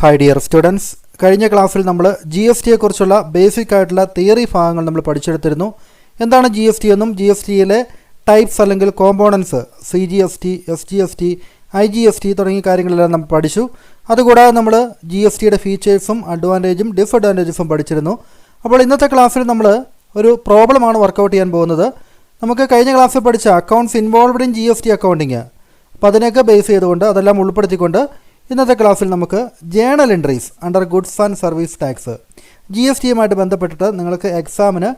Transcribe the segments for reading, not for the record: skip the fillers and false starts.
Hi dear students, കഴിഞ്ഞ ക്ലാസ്സിൽ നമ്മൾ ജി എസ് ടിയെ കുറിച്ചുള്ള ബേസിക് ആയിട്ടുള്ള തിയറി ഭാഗങ്ങൾ നമ്മൾ പഠിച്ചെടുത്തിരുന്നു. എന്താണ് ജി എസ് ടി എന്നും ജി എസ് ടിയിലെ ടൈപ്സ് അല്ലെങ്കിൽ components C G S T, S G S T, I G S T തുടങ്ങിയ കാര്യങ്ങളെല്ലാം നമ്മൾ പഠിച്ചു. അതുകൂടാതെ നമ്മൾ ജി എസ് ടിയുടെ ഫീച്ചേഴ്സും അഡ്വാൻറ്റേജും ഡിസഡ്വാൻറ്റേജസും പഠിച്ചിരുന്നു. അപ്പോൾ ഇന്നത്തെ ക്ലാസ്സിൽ നമ്മൾ ഒരു പ്രോബ്ലമാണ് വർക്കൗട്ട് ചെയ്യാൻ പോകുന്നത്. നമുക്ക് കഴിഞ്ഞ ക്ലാസ്സിൽ പഠിച്ച accounts involved in G S T accounting, അപ്പോൾ അതിനെയൊക്കെ ബേസ് ചെയ്തുകൊണ്ട് അതെല്ലാം ഉൾപ്പെടുത്തിക്കൊണ്ട് ഇന്നത്തെ ക്ലാസ്സിൽ നമുക്ക് journal entries under goods and service tax G S ടിയുമായിട്ട് ബന്ധപ്പെട്ടിട്ട് നിങ്ങൾക്ക് എക്സാമിന്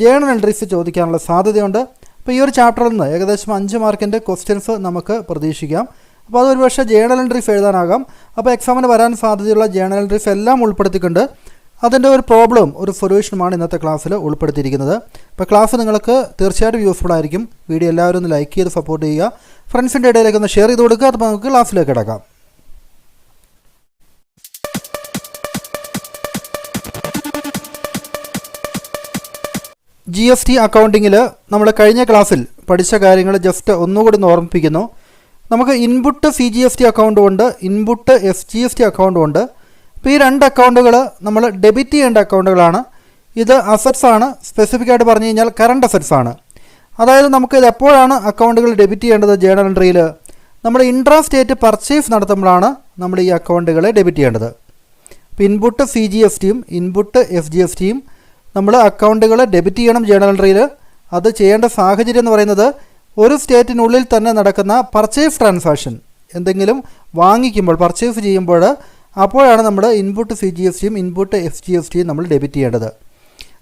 ജേണൽ എൻട്രീസ് ചോദിക്കാനുള്ള സാധ്യതയുണ്ട്. അപ്പോൾ ഈ ഒരു ചാപ്റ്ററിൽ നിന്ന് ഏകദേശം 5 മാർക്കിൻ്റെ ക്വസ്റ്റ്യൻസ് നമുക്ക് പ്രതീക്ഷിക്കാം. അപ്പോൾ അതൊരു പക്ഷേ ജേണൽ എൻട്രീസ് എഴുതാനാകാം. അപ്പോൾ എക്സാമിന് വരാൻ സാധ്യതയുള്ള ജേണൽ എൻട്രീസ് എല്ലാം ഉൾപ്പെടുത്തിക്കൊണ്ട് അതിൻ്റെ ഒരു പ്രോബ്ലം, ഒരു സൊല്യൂഷനുമാണ് ഇന്നത്തെ ക്ലാസ്സിൽ ഉൾപ്പെടുത്തിയിരിക്കുന്നത്. അപ്പോൾ ക്ലാസ് നിങ്ങൾക്ക് തീർച്ചയായിട്ടും യൂസ്ഫുൾ ആയിരിക്കും. വീഡിയോ എല്ലാവരും ഒന്ന് ലൈക്ക് ചെയ്ത് സപ്പോർട്ട് ചെയ്യുക, ഫ്രണ്ട്സിൻ്റെ ഇടയിലേക്ക് ഒന്ന് ഷെയർ ചെയ്ത് കൊടുക്കുക. അപ്പോൾ നമുക്ക് ക്ലാസ്സിലേക്ക് കിടക്കാം. ജി എസ് ടി അക്കൗണ്ടിങ്ങിൽ നമ്മൾ കഴിഞ്ഞ ക്ലാസ്സിൽ പഠിച്ച കാര്യങ്ങൾ ജസ്റ്റ് ഒന്നുകൂടി ഓർമ്മിപ്പിക്കുന്നു. നമുക്ക് input C G S T അക്കൗണ്ടും ഉണ്ട്, input S G S T അക്കൗണ്ടും ഉണ്ട്. അപ്പോൾ ഈ രണ്ട് അക്കൗണ്ടുകൾ നമ്മൾ ഡെബിറ്റ് ചെയ്യേണ്ട അക്കൗണ്ടുകളാണ്. ഇത് അസറ്റ്സ് ആണ്. സ്പെസിഫിക് ആയിട്ട് പറഞ്ഞു കഴിഞ്ഞാൽ കറണ്ട് അസറ്റ്സ് ആണ്. അതായത് നമുക്ക് ഇത് എപ്പോഴാണ് അക്കൗണ്ടുകൾ ഡെബിറ്റ് ചെയ്യേണ്ടത്? ജേണൽ എൻട്രിയിൽ നമ്മൾ ഇൻട്രാ സ്റ്റേറ്റ് പർച്ചേസ് നടത്തുമ്പോഴാണ് നമ്മൾ ഈ അക്കൗണ്ടുകളെ ഡെബിറ്റ് ചെയ്യേണ്ടത്. ഇപ്പോൾ ഇൻപുട്ട് സി ജി എസ് ടിയും ഇൻപുട്ട് എസ് ജി എസ് ടിയും നമ്മൾ അക്കൗണ്ടുകൾ ഡെബിറ്റ് ചെയ്യണം ജേണൽ എൻട്രിയിൽ. അത് ചെയ്യേണ്ട സാഹചര്യം എന്ന് പറയുന്നത് ഒരു സ്റ്റേറ്റിനുള്ളിൽ തന്നെ നടക്കുന്ന പർച്ചേസ് ട്രാൻസാക്ഷൻ, എന്തെങ്കിലും വാങ്ങിക്കുമ്പോൾ പർച്ചേസ് ചെയ്യുമ്പോൾ അപ്പോഴാണ് നമ്മൾ ഇൻപുട്ട് സി ജി എസ് ടിയും ഇൻപുട്ട് എസ് ജി എസ് ടിയും നമ്മൾ ഡെബിറ്റ് ചെയ്യേണ്ടത്.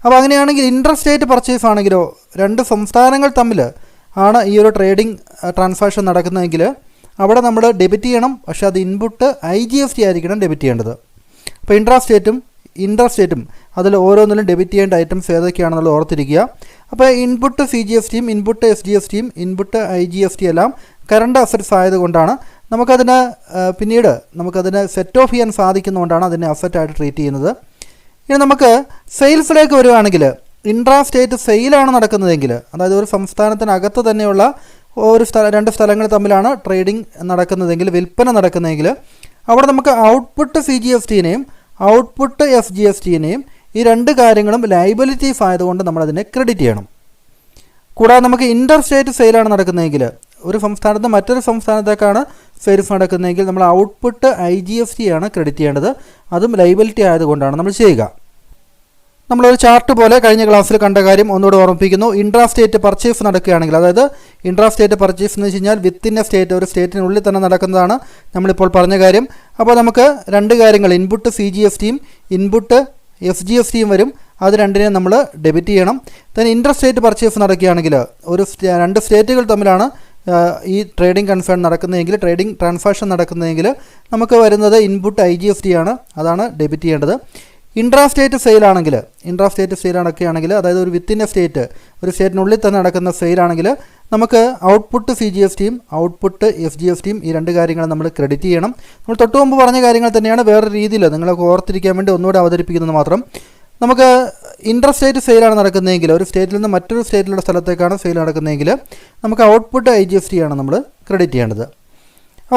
അപ്പോൾ അങ്ങനെയാണെങ്കിൽ ഇൻ്റർ സ്റ്റേറ്റ് പർച്ചേസ് ആണെങ്കിലോ, രണ്ട് സംസ്ഥാനങ്ങൾ തമ്മിൽ ആണ് ഈ ഒരു ട്രേഡിംഗ് ട്രാൻസാക്ഷൻ നടക്കുന്നതെങ്കിൽ അവിടെ നമ്മൾ ഡെബിറ്റ് ചെയ്യണം. പക്ഷേ അത് input I G S T ആയിരിക്കണം ഡെബിറ്റ് ചെയ്യേണ്ടത്. അപ്പോൾ ഇൻട്രാ സ്റ്റേറ്റും ഇൻ്റർ സ്റ്റേറ്റും അതിൽ ഓരോന്നിലും ഡെബിറ്റ് ചെയ്യേണ്ട ഐറ്റംസ് ഏതൊക്കെയാണെന്നുള്ളത് ഓർത്തിരിക്കുക. അപ്പോൾ ഇൻപുട്ട് സി ജി എസ് ടിയും ഇൻപുട്ട് എസ് ജി എസ് ടിയും input I G S T എല്ലാം കറണ്ട് അസറ്റ്സ് ആയതുകൊണ്ടാണ് നമുക്കതിന് പിന്നീട് നമുക്കതിനെ സെറ്റ് ഓഫ് ചെയ്യാൻ സാധിക്കുന്നതുകൊണ്ടാണ് അതിനെ അസറ്റായിട്ട് ട്രീറ്റ് ചെയ്യുന്നത്. ഇനി നമുക്ക് സെയിൽസിലേക്ക് വരുവാണെങ്കിൽ ഇൻട്രാ സ്റ്റേറ്റ് സെയിലാണ് നടക്കുന്നതെങ്കിൽ, അതായത് ഒരു സംസ്ഥാനത്തിനകത്ത് തന്നെയുള്ള രണ്ട് സ്ഥലങ്ങൾ തമ്മിലാണ് ട്രേഡിംഗ് നടക്കുന്നതെങ്കിൽ, വിൽപ്പന നടക്കുന്നതെങ്കിൽ അവിടെ നമുക്ക് ഔട്ട്പുട്ട് സി ജി എസ് ടിനെയും ഔട്ട്പുട്ട് എസ് ജി എസ് ടിനെയും ഈ രണ്ട് കാര്യങ്ങളും ലയബിലിറ്റീസ് ആയതുകൊണ്ട് നമ്മളതിനെ ക്രെഡിറ്റ് ചെയ്യണം. കൂടാതെ നമുക്ക് ഇൻ്റർ സ്റ്റേറ്റ് സെയിലാണ് നടക്കുന്നതെങ്കിൽ, ഒരു സംസ്ഥാനത്ത് മറ്റൊരു സംസ്ഥാനത്തേക്കാണ് സെയിൽസ് നടക്കുന്നതെങ്കിൽ നമ്മൾ output I G S T ആണ് ക്രെഡിറ്റ് ചെയ്യേണ്ടത്. അതും ലയബിലിറ്റി ആയതുകൊണ്ടാണ് നമ്മൾ ചെയ്യുക. നമ്മളൊരു ചാർട്ട് പോലെ കഴിഞ്ഞ ക്ലാസ്സിൽ കണ്ട കാര്യം ഒന്നുകൂടെ ഓർമ്മിപ്പിക്കുന്നു. ഇൻട്രാ സ്റ്റേറ്റ് പർച്ചേസ് നടക്കുകയാണെങ്കിൽ, അതായത് ഇൻട്രാ സ്റ്റേറ്റ് പർച്ചേസ് എന്ന് വെച്ച് കഴിഞ്ഞാൽ വിത്തിൻ എ സ്റ്റേറ്റ്, ഒരു സ്റ്റേറ്റിനുള്ളിൽ തന്നെ നടക്കുന്നതാണ് നമ്മളിപ്പോൾ പറഞ്ഞ കാര്യം. അപ്പോൾ നമുക്ക് രണ്ട് കാര്യങ്ങൾ, ഇൻപുട്ട് സി ജി എസ് ടിയും ഇൻപുട്ട് എസ് ജി എസ് ടിയും വരും. അത് രണ്ടിനെയും നമ്മൾ ഡെബിറ്റ് ചെയ്യണം. then ഇൻ്റർ സ്റ്റേറ്റ് പർച്ചേസ് നടക്കുകയാണെങ്കിൽ രണ്ട് സ്റ്റേറ്റുകൾ തമ്മിലാണ് ഈ ട്രേഡിംഗ് കൺസേൺ നടക്കുന്നതെങ്കിൽ, ട്രേഡിംഗ് ട്രാൻസാക്ഷൻ നടക്കുന്നതെങ്കിൽ നമുക്ക് വരുന്നത് input I G S T ആണ്, അതാണ് ഡെബിറ്റ് ചെയ്യേണ്ടത്. ഇൻട്രാ സ്റ്റേറ്റ് സെയിൽ നടക്കുകയാണെങ്കിൽ, അതായത് ഒരു വിത്തിൻ എ സ്റ്റേറ്റ്, ഒരു സ്റ്റേറ്റിനുള്ളിൽ തന്നെ നടക്കുന്ന സെയിലാണെങ്കിൽ നമുക്ക് ഔട്ട്പുട്ട് സി ജി എസ് ടിയും ഔട്ട്പുട്ട് എസ് ജി എസ് ടിയും ഈ രണ്ട് കാര്യങ്ങൾ നമ്മൾ ക്രെഡിറ്റ് ചെയ്യണം. നമ്മൾ തൊട്ട് മുമ്പ് പറഞ്ഞ കാര്യങ്ങൾ തന്നെയാണ്, വേറെ രീതിയിൽ നിങ്ങൾക്ക് ഓർത്തിരിക്കാൻ വേണ്ടി ഒന്നുകൂടെ അവതരിപ്പിക്കുന്നത് മാത്രം. നമുക്ക് ഇൻ്റർ സ്റ്റേറ്റ് സെയിലാണ് നടക്കുന്നതെങ്കിൽ, ഒരു സ്റ്റേറ്റിൽ നിന്ന് മറ്റൊരു സ്റ്റേറ്റിലുള്ള സ്ഥലത്തേക്കാണ് സെയിൽ നടക്കുന്നതെങ്കിൽ നമുക്ക് output I G S T ആണ് നമ്മൾ ക്രെഡിറ്റ് ചെയ്യേണ്ടത്.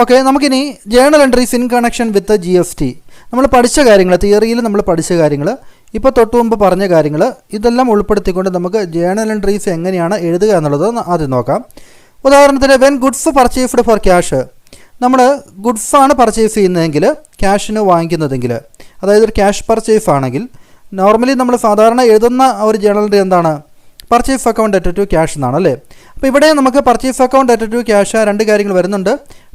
ഓക്കെ, നമുക്കിനി journal entries in connection with G S T നമ്മൾ പഠിച്ച കാര്യങ്ങൾ, തിയറിയിൽ നമ്മൾ പഠിച്ച കാര്യങ്ങൾ, ഇപ്പോൾ തൊട്ട് മുമ്പ് പറഞ്ഞ കാര്യങ്ങൾ, ഇതെല്ലാം ഉൾപ്പെടുത്തിക്കൊണ്ട് നമുക്ക് ജേണൽ എൻട്രീസ് എങ്ങനെയാണ് എഴുതുക എന്നുള്ളത് ആദ്യം നോക്കാം. ഉദാഹരണത്തിന് when goods purchased for cash, നമ്മൾ ഗുഡ്സാണ് പർച്ചേസ് ചെയ്യുന്നതെങ്കിൽ, ക്യാഷിന് വാങ്ങിക്കുന്നതെങ്കിൽ, അതായത് ഒരു ക്യാഷ് പർച്ചേസ് ആണെങ്കിൽ നോർമലി നമ്മൾ സാധാരണ എഴുതുന്ന ഒരു ജേണൽ എൻട്രി എന്താണ്? Purchase account at to cash എന്നാണ് അല്ലേ. അപ്പോൾ ഇവിടെ നമുക്ക് purchase account at to cash രണ്ട് കാര്യങ്ങൾ വരുന്നുണ്ട്.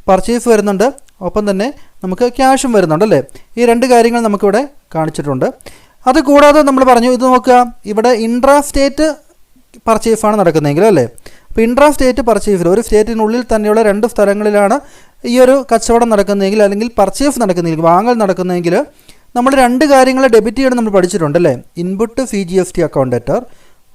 പർച്ചേസ് വരുന്നുണ്ട്, ഒപ്പം തന്നെ നമുക്ക് ക്യാഷും വരുന്നുണ്ട് അല്ലേ. ഈ രണ്ട് കാര്യങ്ങൾ നമുക്കിവിടെ കാണിച്ചിട്ടുണ്ട്. അതുകൂടാതെ നമ്മൾ പറഞ്ഞു, ഇത് നോക്കുക, ഇവിടെ ഇൻട്രാ സ്റ്റേറ്റ് പർച്ചേസാണ് നടക്കുന്നതെങ്കിൽ അല്ലേ. അപ്പോൾ ഇൻട്രാ സ്റ്റേറ്റ് പർച്ചേസിൽ ഒരു സ്റ്റേറ്റിനുള്ളിൽ തന്നെയുള്ള രണ്ട് സ്ഥലങ്ങളിലാണ് ഈ ഒരു കച്ചവടം നടക്കുന്നതെങ്കിൽ, അല്ലെങ്കിൽ പർച്ചേസ് നടക്കുന്നതെങ്കിൽ, വാങ്ങൽ നടക്കുന്നതെങ്കിൽ നമ്മൾ രണ്ട് കാര്യങ്ങൾ ഡെബിറ്റ് ചെയ്യണം നമ്മൾ പഠിച്ചിട്ടുണ്ടല്ലേ. Input C G S T account debtor,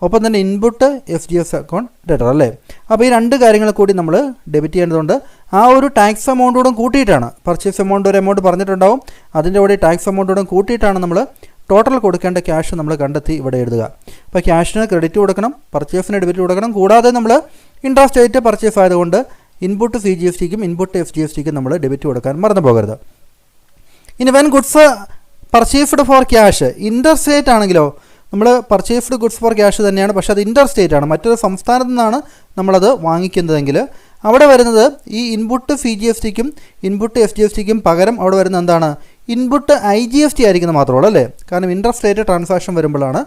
ഒപ്പം തന്നെ input S G S account debtor അല്ലേ. അപ്പോൾ ഈ രണ്ട് കാര്യങ്ങൾ കൂടി നമ്മൾ ഡെബിറ്റ് ചെയ്യേണ്ടതുണ്ട്. ആ ഒരു ടാക്സ് എമൗണ്ടോടും കൂട്ടിയിട്ടാണ്, പർച്ചേസ് എമൗണ്ട് ഒരു എമൗണ്ട് പറഞ്ഞിട്ടുണ്ടാവും, അതിൻ്റെ കൂടെ ടാക്സ് എമൗണ്ടോടും കൂട്ടിയിട്ടാണ് നമ്മൾ ടോട്ടൽ കൊടുക്കേണ്ട ക്യാഷ് നമ്മൾ കണ്ടെത്തി ഇവിടെ എഴുതുക. അപ്പോൾ ക്യാഷിന് ക്രെഡിറ്റ് കൊടുക്കണം, പർച്ചേസിന് ഡെബിറ്റ് കൊടുക്കണം. കൂടാതെ നമ്മൾ ഇൻട്രാ സ്റ്റേറ്റ് പർച്ചേസ് ആയതുകൊണ്ട് ഇൻപുട്ട് സി ജി എസ് ടിക്കും ഇൻപുട്ട് എസ് ജി എസ് ടിക്കും നമ്മൾ ഡെബിറ്റ് കൊടുക്കാൻ മറന്നു പോകരുത്. ഇനി when goods purchased for cash inter state ആണെങ്കിലോ, നമ്മൾ പർച്ചേസ്ഡ് ഗുഡ്സ് ഫോർ ക്യാഷ് തന്നെയാണ്, പക്ഷേ അത് ഇൻ്റർ സ്റ്റേറ്റ് ആണ്, മറ്റൊരു സംസ്ഥാനത്തു നിന്നാണ് നമ്മളത് വാങ്ങിക്കുന്നതെങ്കിൽ അവിടെ വരുന്നത് ഈ ഇൻപുട്ട് CGSTക്കും ഇൻപുട്ട് FGSTക്കും പകരം അവിടെ വരുന്നത് എന്താണ്, ഇൻപുട്ട് IGST ആയിരിക്കുന്നത് മാത്രമേ ഉള്ളൂ അല്ലേ. കാരണം ഇൻ്റർ സ്റ്റേറ്റ് ട്രാൻസാക്ഷൻ വരുമ്പോഴാണ്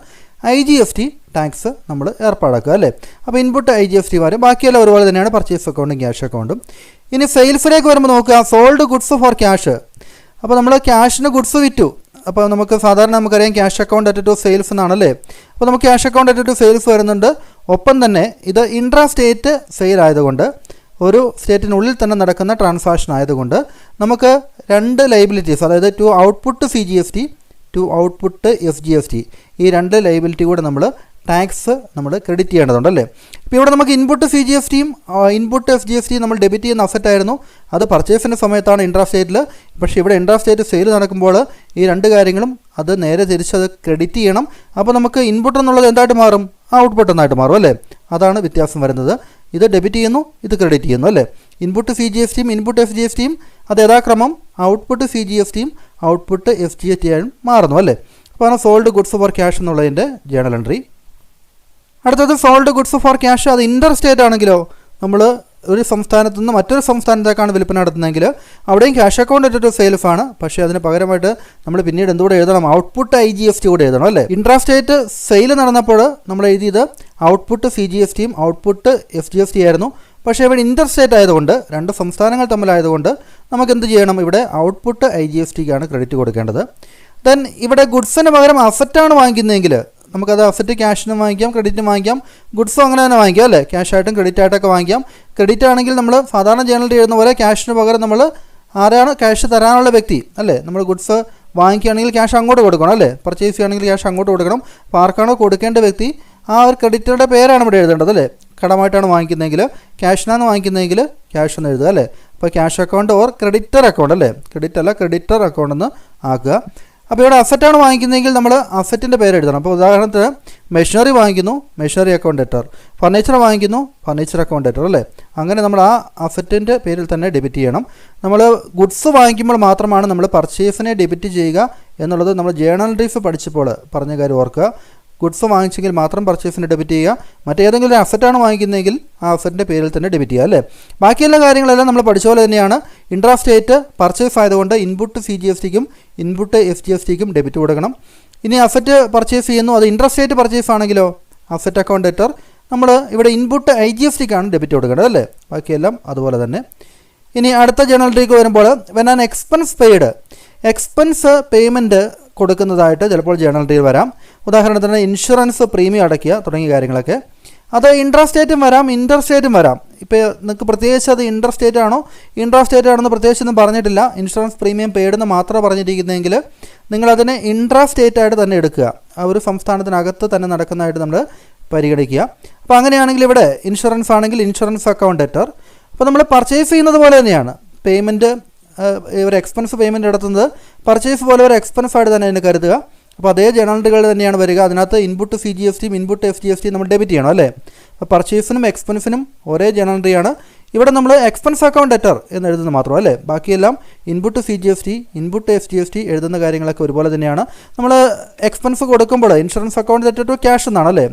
IGST ടാക്സ് നമ്മൾ ഏർപ്പാടാക്കുക അല്ലേ. അപ്പോൾ ഇൻപുട്ട് IGST വരും, ബാക്കിയെല്ലാം ഒരുപോലെ തന്നെയാണ് പർച്ചേസ് അക്കൗണ്ടും ക്യാഷ് അക്കൗണ്ടും. ഇനി സെയിൽസിലേക്ക് വരുമ്പോൾ നോക്കുക, സോൾഡ് ഗുഡ്സ് ഫോർ ക്യാഷ്. അപ്പോൾ നമ്മൾ ക്യാഷിന് ഗുഡ്സ് വിറ്റു. അപ്പോൾ നമുക്ക് സാധാരണ നമുക്കറിയാം cash account at to sales എന്നാണല്ലേ. അപ്പോൾ നമുക്ക് cash account at to sales വരുന്നുണ്ട്. ഒപ്പം തന്നെ ഇത് ഇൻട്രാ സ്റ്റേറ്റ് സെയിൽ ആയതുകൊണ്ട്, ഒരു സ്റ്റേറ്റിനുള്ളിൽ തന്നെ നടക്കുന്ന ട്രാൻസാക്ഷൻ ആയതുകൊണ്ട് നമുക്ക് രണ്ട് ലയബിലിറ്റീസ്, അതായത് to output CGST, to output FGST, ഈ രണ്ട് ലയബിലിറ്റി കൂടെ നമ്മൾ ടാക്സ് നമ്മൾ ക്രെഡിറ്റ് ചെയ്യേണ്ടതുണ്ടല്ലേ. ഇപ്പോൾ ഇവിടെ നമുക്ക് ഇൻപുട്ട് CGSTയും ഇൻപുട്ട് FGSTയും നമ്മൾ ഡെബിറ്റ് ചെയ്യുന്ന അസറ്റ് ആയിരുന്നു. അത് പർച്ചേസിൻ്റെ സമയത്താണ് ഇൻട്രാ സ്റ്റേറ്റിൽ. പക്ഷേ ഇവിടെ ഇൻട്രാ സ്റ്റേറ്റ് സെയിൽ നടക്കുമ്പോൾ ഈ രണ്ട് കാര്യങ്ങളും അത് നേരെ തിരിച്ചത് ക്രെഡിറ്റ് ചെയ്യണം. അപ്പോൾ നമുക്ക് ഇൻപുട്ട് എന്നുള്ളത് എന്തായിട്ട് മാറും, ഔട്ട്പുട്ട് എന്നായിട്ട് മാറും അല്ലേ. അതാണ് വ്യത്യാസം വരുന്നത്. ഇത് ഡെബിറ്റ് ചെയ്യുന്നു, ഇത് ക്രെഡിറ്റ് ചെയ്യുന്നു അല്ലേ. ഇൻപുട്ട് CGSTയും ഇൻപുട്ട് FGSTയും അത് യഥാക്രമം ഔട്ട്പുട്ട് CGSTയും ഔട്ട്പുട്ട് FGST ആയും മാറുന്നു അല്ലേ. അപ്പോൾ ആണ് സോൾഡ് ഗുഡ്സ് ഫോർ ക്യാഷ് എന്നുള്ളതിൻ്റെ ജേണൽ എൻട്രി. അടുത്തത് സോൾഡ് ഗുഡ്സ് ഫോർ ക്യാഷ്, അത് ഇൻ്റർ സ്റ്റേറ്റ് ആണെങ്കിലോ, നമ്മൾ ഒരു സംസ്ഥാനത്തു നിന്ന് മറ്റൊരു സംസ്ഥാനത്തേക്കാണ് വിൽപ്പന നടത്തുന്നതെങ്കിൽ അവിടെയും cash account at to sales ആണ്. പക്ഷേ അതിന് പകരമായിട്ട് നമ്മൾ പിന്നീട് എന്തുകൂടെ എഴുതണം, ഔട്ട്പുട്ട് IGST കൂടെ എഴുതണം അല്ലേ. ഇൻട്രാ സ്റ്റേറ്റ് സെയിൽ നടന്നപ്പോൾ നമ്മൾ എഴുതിയത് ഔട്ട്പുട്ട് CGSTയും ഔട്ട്പുട്ട് FGST ആയിരുന്നു. പക്ഷേ ഇവിടെ ഇൻ്റർ സ്റ്റേറ്റ് ആയതുകൊണ്ട്, രണ്ട് സംസ്ഥാനങ്ങൾ തമ്മിലായതുകൊണ്ട് നമുക്ക് എന്ത് ചെയ്യണം, ഇവിടെ ഔട്ട്പുട്ട് IGSTക്കാണ് ക്രെഡിറ്റ് കൊടുക്കേണ്ടത്. ദെൻ ഇവിടെ ഗുഡ്സിന് പകരം അസറ്റാണ് വാങ്ങിക്കുന്നതെങ്കിൽ നമുക്കത് അസറ്റ് ക്യാഷിനും വാങ്ങിക്കാം, ക്രെഡിറ്റിനും വാങ്ങിക്കാം, ഗുഡ്സും അങ്ങനെ തന്നെ വാങ്ങിക്കാം അല്ലേ. ക്യാഷായിട്ടും ക്രെഡിറ്റ് ആയിട്ടൊക്കെ വാങ്ങിക്കാം. ക്രെഡിറ്റ് ആണെങ്കിൽ നമ്മൾ സാധാരണ ജേണലിൽ എഴുതുന്ന പോലെ ക്യാഷിന് പകരം നമ്മൾ ആരാണ് ക്യാഷ് തരാനുള്ള വ്യക്തി അല്ലേ, നമ്മൾ ഗുഡ്സ് വാങ്ങിക്കുകയാണെങ്കിൽ ക്യാഷ് അങ്ങോട്ട് കൊടുക്കണം അല്ലേ, പർച്ചേസ് ചെയ്യുകയാണെങ്കിൽ ക്യാഷ് അങ്ങോട്ട് കൊടുക്കണം. അപ്പോൾ ആർക്കാണോ കൊടുക്കേണ്ട വ്യക്തി ആ ഒരു ക്രെഡിറ്ററുടെ പേരാണ് ഇവിടെ എഴുതേണ്ടത് അല്ലേ. കടമായിട്ടാണ് വാങ്ങിക്കുന്നതെങ്കിൽ, ക്യാഷിനാണ് വാങ്ങിക്കുന്നതെങ്കിൽ ക്യാഷ് എന്ന് എഴുതുക അല്ലേ. അപ്പോൾ cash account or creditor account അല്ലേ, ക്രെഡിറ്റ് അല്ല ക്രെഡിറ്റർ അക്കൗണ്ട് എന്ന് ആക്കുക. അപ്പോൾ ഇവിടെ അസറ്റാണ് വാങ്ങിക്കുന്നതെങ്കിൽ നമ്മൾ അസറ്റിൻ്റെ പേര് എഴുതണം. അപ്പോൾ ഉദാഹരണത്തിന് മെഷീനറി വാങ്ങിക്കുന്നു, മെഷീനറി അക്കൗണ്ട് ഡെറ്റർ, ഫർണിച്ചർ വാങ്ങിക്കുന്നു, ഫർണിച്ചർ അക്കൗണ്ട് ഡെറ്റർ അല്ലേ. അങ്ങനെ നമ്മൾ ആ അസറ്റിൻ്റെ പേരിൽ തന്നെ ഡെബിറ്റ് ചെയ്യണം. നമ്മൾ ഗുഡ്സ് വാങ്ങിക്കുമ്പോൾ മാത്രമാണ് നമ്മൾ പർച്ചേസിനെ ഡെബിറ്റ് ചെയ്യുക എന്നുള്ളത് നമ്മൾ ജേണൽ എൻട്രീസ് പഠിച്ചപ്പോൾ പറഞ്ഞ കാര്യം ഓർക്കുക. ഗുഡ്സ് വാങ്ങിച്ചെങ്കിൽ മാത്രം പർച്ചേസിന് ഡെബിറ്റ് ചെയ്യുക, മറ്റേതെങ്കിലും ഒരു അസറ്റാണ് വാങ്ങിക്കുന്നതെങ്കിൽ ആ അസറ്റിൻ്റെ പേരിൽ തന്നെ ഡെബിറ്റ് ചെയ്യുക അല്ലേ. ബാക്കിയുള്ള കാര്യങ്ങളെല്ലാം നമ്മൾ പഠിച്ച പോലെ തന്നെയാണ്. ഇൻട്രാ സ്റ്റേറ്റ് പർച്ചേസ് ആയതുകൊണ്ട് ഇൻപുട്ട് CGSTക്കും ഇൻപുട്ട് FGSTക്കും ഡെബിറ്റ് കൊടുക്കണം. ഇനി അസറ്റ് പർച്ചേസ് ചെയ്യുന്നു, അത് ഇൻട്രാ സ്റ്റേറ്റ് പർച്ചേസ് ആണെങ്കിലോ അസറ്റ് അക്കൗണ്ട് ഡെറ്റർ നമ്മൾ ഇവിടെ ഇൻപുട്ട് IGSTക്കാണ് ഡെബിറ്റ് കൊടുക്കേണ്ടത് അല്ലേ. ബാക്കിയെല്ലാം അതുപോലെ തന്നെ. ഇനി അടുത്ത ജേണൽ എൻട്രിക്ക് വരുമ്പോൾ when an expense paid, expense payment കൊടുക്കുന്നതായിട്ട് ചിലപ്പോൾ ജേണൽ എൻട്രിയിൽ വരാം. ഉദാഹരണത്തിന് ഇൻഷുറൻസ് പ്രീമിയം അടയ്ക്കുക തുടങ്ങിയ കാര്യങ്ങളൊക്കെ. അത് ഇൻട്രാ സ്റ്റേറ്റും വരാം, ഇൻ്റർ സ്റ്റേറ്റും വരാം. ഇപ്പോൾ നിങ്ങൾക്ക് പ്രത്യേകിച്ച് അത് ഇൻ്റർ സ്റ്റേറ്റ് ആണോ ഇൻട്രാ സ്റ്റേറ്റ് ആണെന്ന് പ്രത്യേകിച്ചൊന്നും പറഞ്ഞിട്ടില്ല. ഇൻഷുറൻസ് പ്രീമിയം പെയ്ഡെന്ന് മാത്രമേ പറഞ്ഞിരിക്കുന്നതെങ്കിൽ നിങ്ങളതിനെ ഇൻട്രാ സ്റ്റേറ്റ് ആയിട്ട് തന്നെ എടുക്കുക. ആ ഒരു സംസ്ഥാനത്തിനകത്ത് തന്നെ നടക്കുന്നതായിട്ട് നമ്മൾ പരിഗണിക്കുക. അപ്പോൾ അങ്ങനെയാണെങ്കിൽ ഇവിടെ ഇൻഷുറൻസ് ആണെങ്കിൽ ഇൻഷുറൻസ് അക്കൗണ്ട് ഡെറ്റർ. അപ്പോൾ നമ്മൾ പർച്ചേസ് ചെയ്യുന്നത് പോലെ തന്നെയാണ് പേയ്മെൻറ്റ്, ഒരു എക്സ്പെൻസ് പേയ്മെൻറ്റ് നടത്തുന്നത് പർച്ചേസ് പോലെ ഒരു എക്സ്പെൻസ് ആയിട്ട് തന്നെ അതിന് കരുതുക. അപ്പോൾ അതേ ജേണൽ എൻട്രികൾ തന്നെയാണ് വരിക. അതിനകത്ത് ഇൻപുട്ട് CGSTയും ഇൻപുട്ട് FGSTയും നമ്മൾ ഡെബിറ്റ് ചെയ്യണം അല്ലേ. അപ്പോൾ പർച്ചേസിനും എക്സ്പെൻസിനും ഒരേ ജേണൽ എൻട്രിയാണ്. ഇവിടെ നമ്മൾ എക്സ്പെൻസ് അക്കൗണ്ട് ഡെറ്റർ എന്ന് എഴുതുന്നത് മാത്രം അല്ലേ. ബാക്കിയെല്ലാം ഇൻപുട്ട് CGST ഇൻപുട്ട് FGST എഴുതുന്ന കാര്യങ്ങളൊക്കെ ഒരുപോലെ തന്നെയാണ്. നമ്മൾ എക്സ്പെൻസ് കൊടുക്കുമ്പോൾ insurance account debtor to cash എന്നാണ് അല്ലേ,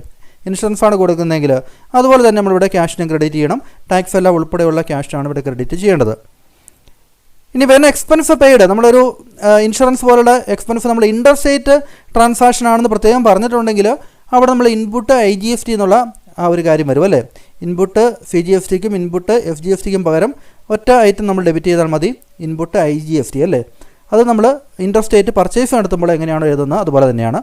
ഇൻഷുറൻസ് ആണ് കൊടുക്കുന്നതെങ്കിൽ അതുപോലെ തന്നെ നമ്മളിവിടെ ക്യാഷിനും ക്രെഡിറ്റ് ചെയ്യണം. ടാക്സ് എല്ലാം ഉൾപ്പെടെയുള്ള ക്യാഷാണ് ഇവിടെ ക്രെഡിറ്റ് ചെയ്യേണ്ടത്. ഇനി വെൻ എക്സ്പെൻസ് പെയ്ഡ്, നമ്മളൊരു ഇൻഷുറൻസ് പോലുള്ള എക്സ്പെൻസ് നമ്മൾ ഇൻ്റർ സ്റ്റേറ്റ് ട്രാൻസാക്ഷൻ ആണെന്ന് പ്രത്യേകം പറഞ്ഞിട്ടുണ്ടെങ്കിൽ അവിടെ നമ്മൾ ഇൻപുട്ട് IGST എന്നുള്ള ആ ഒരു കാര്യം വരും അല്ലേ. ഇൻപുട്ട് CGSTക്കും ഇൻപുട്ട് FGSTക്കും പകരം ഒറ്റ ഐറ്റം നമ്മൾ ഡെബിറ്റ് ചെയ്താൽ മതി, ഇൻപുട്ട് IGST അല്ലേ. അത് നമ്മൾ ഇൻ്റർ സ്റ്റേറ്റ് പർച്ചേസ് നടത്തുമ്പോൾ എങ്ങനെയാണോ എഴുതുന്നത് അതുപോലെ തന്നെയാണ്.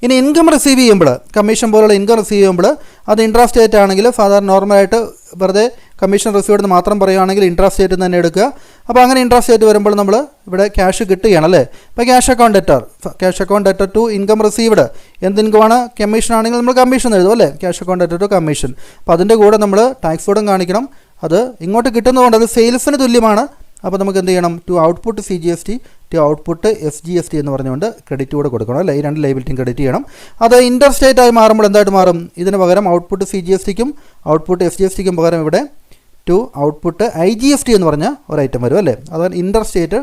ഇനി ഇൻകം റിസീവ് ചെയ്യുമ്പോൾ, കമ്മീഷൻ പോലുള്ള ഇൻകം റിസീവ് ചെയ്യുമ്പോൾ അത് ഇൻട്രാ സ്റ്റേറ്റ് ആണെങ്കിൽ സാധാരണ നോർമലായിട്ട് വെറുതെ കമ്മീഷൻ റിസീവ്ഡ് എന്ന് മാത്രം പറയുകയാണെങ്കിൽ ഇൻട്രാ സ്റ്റേറ്റ് തന്നെ എടുക്കുക. അപ്പോൾ അങ്ങനെ ഇൻട്രാ സ്റ്റേറ്റ് വരുമ്പോൾ നമ്മൾ ഇവിടെ ക്യാഷ് കിട്ടുകയാണ് അല്ലേ. അപ്പോൾ cash account debtor to income received, എന്ത് ഇൻകമാണ്, കമ്മീഷൻ ആണെങ്കിൽ നമ്മൾ കമ്മീഷൻ എഴുതും അല്ലേ, cash account debtor to commission. അപ്പോൾ അതിൻ്റെ കൂടെ നമ്മൾ ടാക്സ് കോഡും കാണിക്കണം. അത് ഇങ്ങോട്ട് കിട്ടുന്നതുകൊണ്ട് അത് സെയിൽസിന് തുല്യമാണ്. അപ്പോൾ നമുക്ക് എന്ത് ചെയ്യണം, to output CGST to output FGST എന്ന് പറഞ്ഞുകൊണ്ട് ക്രെഡിറ്റ് കൂടെ കൊടുക്കണം അല്ലേ. ഈ രണ്ട് ലയബിലിറ്റിയും ക്രെഡിറ്റ് ചെയ്യണം. അത് ഇൻ്റർ സ്റ്റേറ്റ് ആയി മാറുമ്പോൾ എന്തായിട്ട് മാറും, ഇതിന് പകരം ഔട്ട്പുട്ട് CGSTക്കും ഔട്ട്പുട്ട് FGSTക്കും പകരം ഇവിടെ ടു ഔട്ട്പുട്ട് IGST എന്ന് പറഞ്ഞ ഒരു ഐറ്റം വരും അല്ലേ. അതാണ് ഇൻ്റർ സ്റ്റേറ്റ്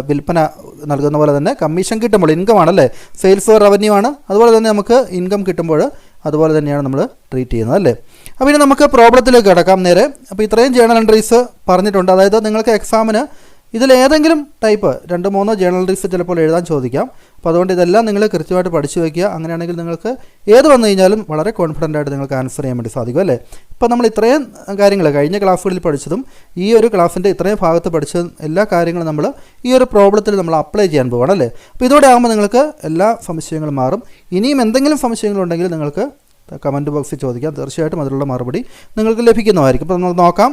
വിൽപ്പന നൽകുന്ന പോലെ തന്നെ കമ്മീഷൻ കിട്ടുമ്പോൾ ഇൻകം ആണല്ലേ, സെയിൽസ് ഓർ റവന്യൂ ആണ്, അതുപോലെ തന്നെ നമുക്ക് ഇൻകം കിട്ടുമ്പോൾ അതുപോലെ തന്നെയാണ് നമ്മൾ ട്രീറ്റ് ചെയ്യുന്നത് അല്ലേ. അപ്പോൾ ഇനി നമുക്ക് പ്രോബ്ലത്തിലേക്ക് കിടക്കാം നേരെ. അപ്പോൾ ഇത്രയും ജേണൽ എൻട്രീസ് പറഞ്ഞിട്ടുണ്ട്. അതായത് നിങ്ങൾക്ക് എക്സാമിന് ഇതിലേതെങ്കിലും ടൈപ്പ് 2-3 ജേണൽ എൻട്രീസ് ചിലപ്പോൾ എഴുതാൻ ചോദിക്കാം. അപ്പോൾ അതുകൊണ്ട് ഇതെല്ലാം നിങ്ങൾ കൃത്യമായിട്ട് പഠിച്ചു വയ്ക്കുക. അങ്ങനെയാണെങ്കിൽ നിങ്ങൾക്ക് ഏത് വന്നു കഴിഞ്ഞാലും വളരെ കോൺഫിഡൻ്റ് ആയിട്ട് നിങ്ങൾക്ക് ആൻസർ ചെയ്യാൻ വേണ്ടി സാധിക്കും അല്ലേ. ഇപ്പോൾ നമ്മൾ ഇത്രയും കാര്യങ്ങൾ കഴിഞ്ഞ ക്ലാസ്സുകളിൽ പഠിച്ചതും ഈ ഒരു ക്ലാസ്സിൻ്റെ ഇത്രയും ഭാഗത്ത് പഠിച്ചതും എല്ലാ കാര്യങ്ങളും നമ്മൾ ഈ ഒരു പ്രോബ്ലത്തിൽ നമ്മൾ അപ്ലൈ ചെയ്യാൻ പോവുകയാണ് അല്ലേ. അപ്പോൾ ഇതോടെ ആകുമ്പോൾ നിങ്ങൾക്ക് എല്ലാ സംശയങ്ങളും മാറും. ഇനിയും എന്തെങ്കിലും സംശയങ്ങളുണ്ടെങ്കിൽ നിങ്ങൾക്ക് കമൻറ്റ് ബോക്സിൽ ചോദിക്കാം. തീർച്ചയായിട്ടും അതിലുള്ള മറുപടി നിങ്ങൾക്ക് ലഭിക്കുന്നതായിരിക്കും. അപ്പോൾ നമുക്ക് നോക്കാം.